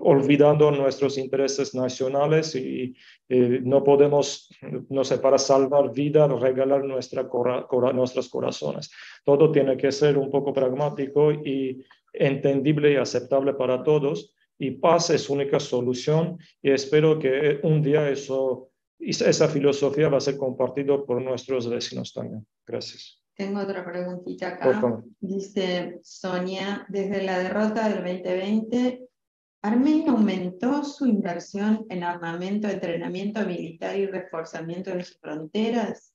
olvidando nuestros intereses nacionales, y no podemos, no sé, para salvar vidas, regalar nuestros corazones. Todo tiene que ser un poco pragmático y entendible y aceptable para todos, y paz es única solución, y espero que un día esa filosofía va a ser compartida por nuestros vecinos también. Gracias. Tengo otra preguntita Por acá. favor. Dice Sonia, desde la derrota del 2020, ¿Armenia aumentó su inversión en armamento, entrenamiento militar y reforzamiento de sus fronteras?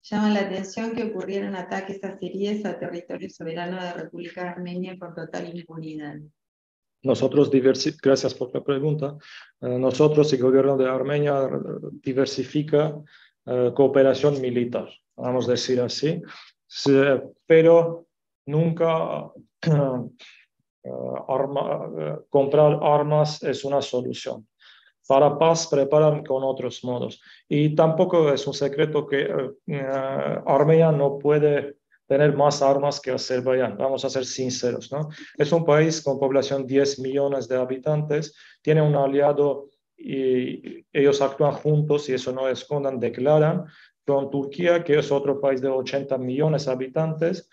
Llama la atención que ocurrieron ataques azeríes a territorio soberano de la República de Armenia con total impunidad. Nosotros, gracias por la pregunta, nosotros, el gobierno de Armenia, diversifica cooperación militar, vamos a decir así, pero nunca comprar armas es una solución. Para paz preparan con otros modos. Y tampoco es un secreto que Armenia no puede tener más armas que Azerbaiyán, vamos a ser sinceros, ¿no? Es un país con población 10 millones de habitantes, tiene un aliado y ellos actúan juntos, y eso no escondan, declaran, con Turquía, que es otro país de 80 millones de habitantes,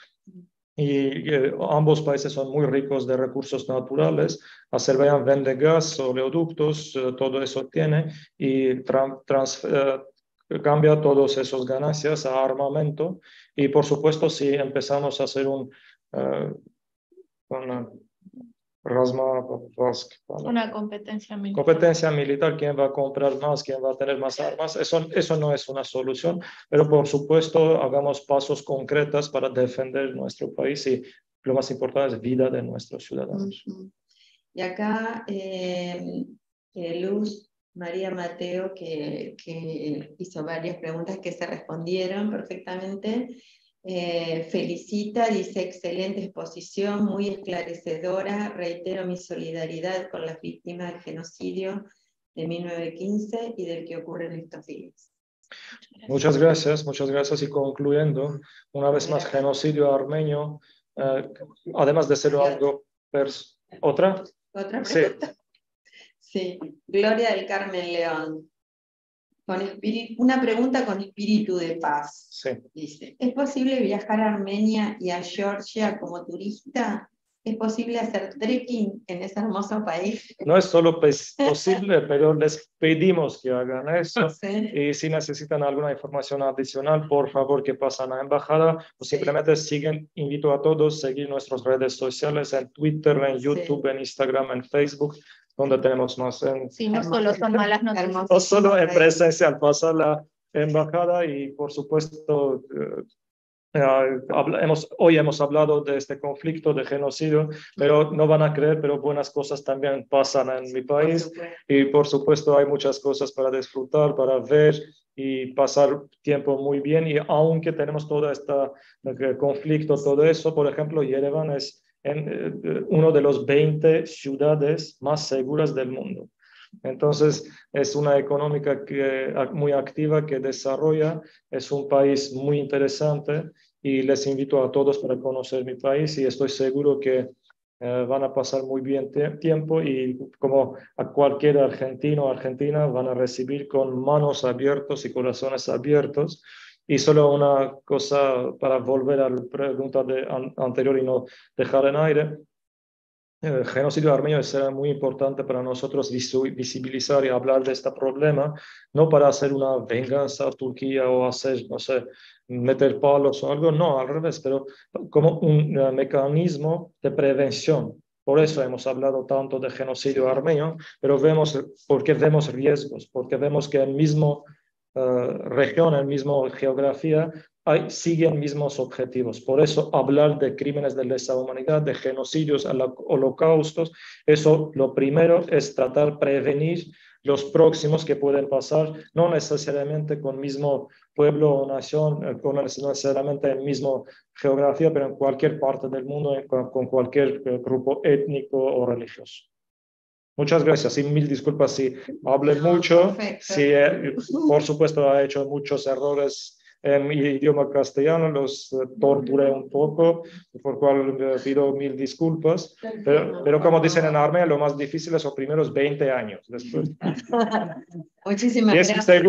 y ambos países son muy ricos de recursos naturales. Azerbaiyán vende gas, oleoductos, todo eso tiene, y cambia todas esas ganancias a armamento. Y por supuesto, si empezamos a hacer una competencia militar. Competencia militar, quién va a comprar más, quién va a tener más armas, eso no es una solución, pero por supuesto hagamos pasos concretos para defender nuestro país, y lo más importante es vida de nuestros ciudadanos. Y acá Luz María Mateo, que hizo varias preguntas que se respondieron perfectamente, felicita, dice excelente exposición, muy esclarecedora, reitero mi solidaridad con las víctimas del genocidio de 1915 y del que ocurre en estos días. Muchas gracias. Y concluyendo, una vez más, genocidio armenio, además de ser algo... ¿Otra? ¿Otra pregunta? Sí. Gloria del Carmen León. Una pregunta con espíritu de paz. Sí. Dice, ¿es posible viajar a Armenia y a Georgia como turista? ¿Es posible hacer trekking en ese hermoso país? No es solo posible, pero les pedimos que hagan eso. Sí. Y si necesitan alguna información adicional, por favor que pasen a la embajada o simplemente siguen. Invito a todos a seguir nuestras redes sociales en Twitter, en YouTube, en Instagram, en Facebook, donde tenemos más. Sí, no solo son malas noticias. No solo en presencial, pasa la embajada y por supuesto... hoy hemos hablado de este conflicto de genocidio, pero no van a creer, pero buenas cosas también pasan en mi país y por supuesto hay muchas cosas para disfrutar, para ver y pasar tiempo muy bien. Y aunque tenemos todo este conflicto, todo eso, por ejemplo, Yerevan es uno de los 20 ciudades más seguras del mundo. Entonces, es una económica muy activa que desarrolla, es un país muy interesante y les invito a todos para conocer mi país y estoy seguro que van a pasar muy bien tiempo y como a cualquier argentino o argentina van a recibir con manos abiertas y corazones abiertos. Y solo una cosa para volver a la pregunta anterior y no dejar en aire. El genocidio armenio será muy importante para nosotros visibilizar y hablar de este problema, no para hacer una venganza a Turquía o hacer, no sé, meter palos o algo, no, al revés, pero como un mecanismo de prevención. Por eso hemos hablado tanto de genocidio armenio, pero porque vemos riesgos, porque vemos que en mismo región, en mismo geografía, siguen mismos objetivos. Por eso hablar de crímenes de lesa humanidad, de genocidios, holocaustos, eso lo primero es tratar de prevenir los próximos que pueden pasar, no necesariamente con el mismo pueblo o nación, no necesariamente en la misma geografía, pero en cualquier parte del mundo, con cualquier grupo étnico o religioso. Muchas gracias y mil disculpas si hablé mucho, si por supuesto he hecho muchos errores en mi idioma castellano, los torturé un poco, por cual pido mil disculpas, pero como dicen en Armenia, lo más difícil es los primeros 20 años. Después. Muchísimas gracias.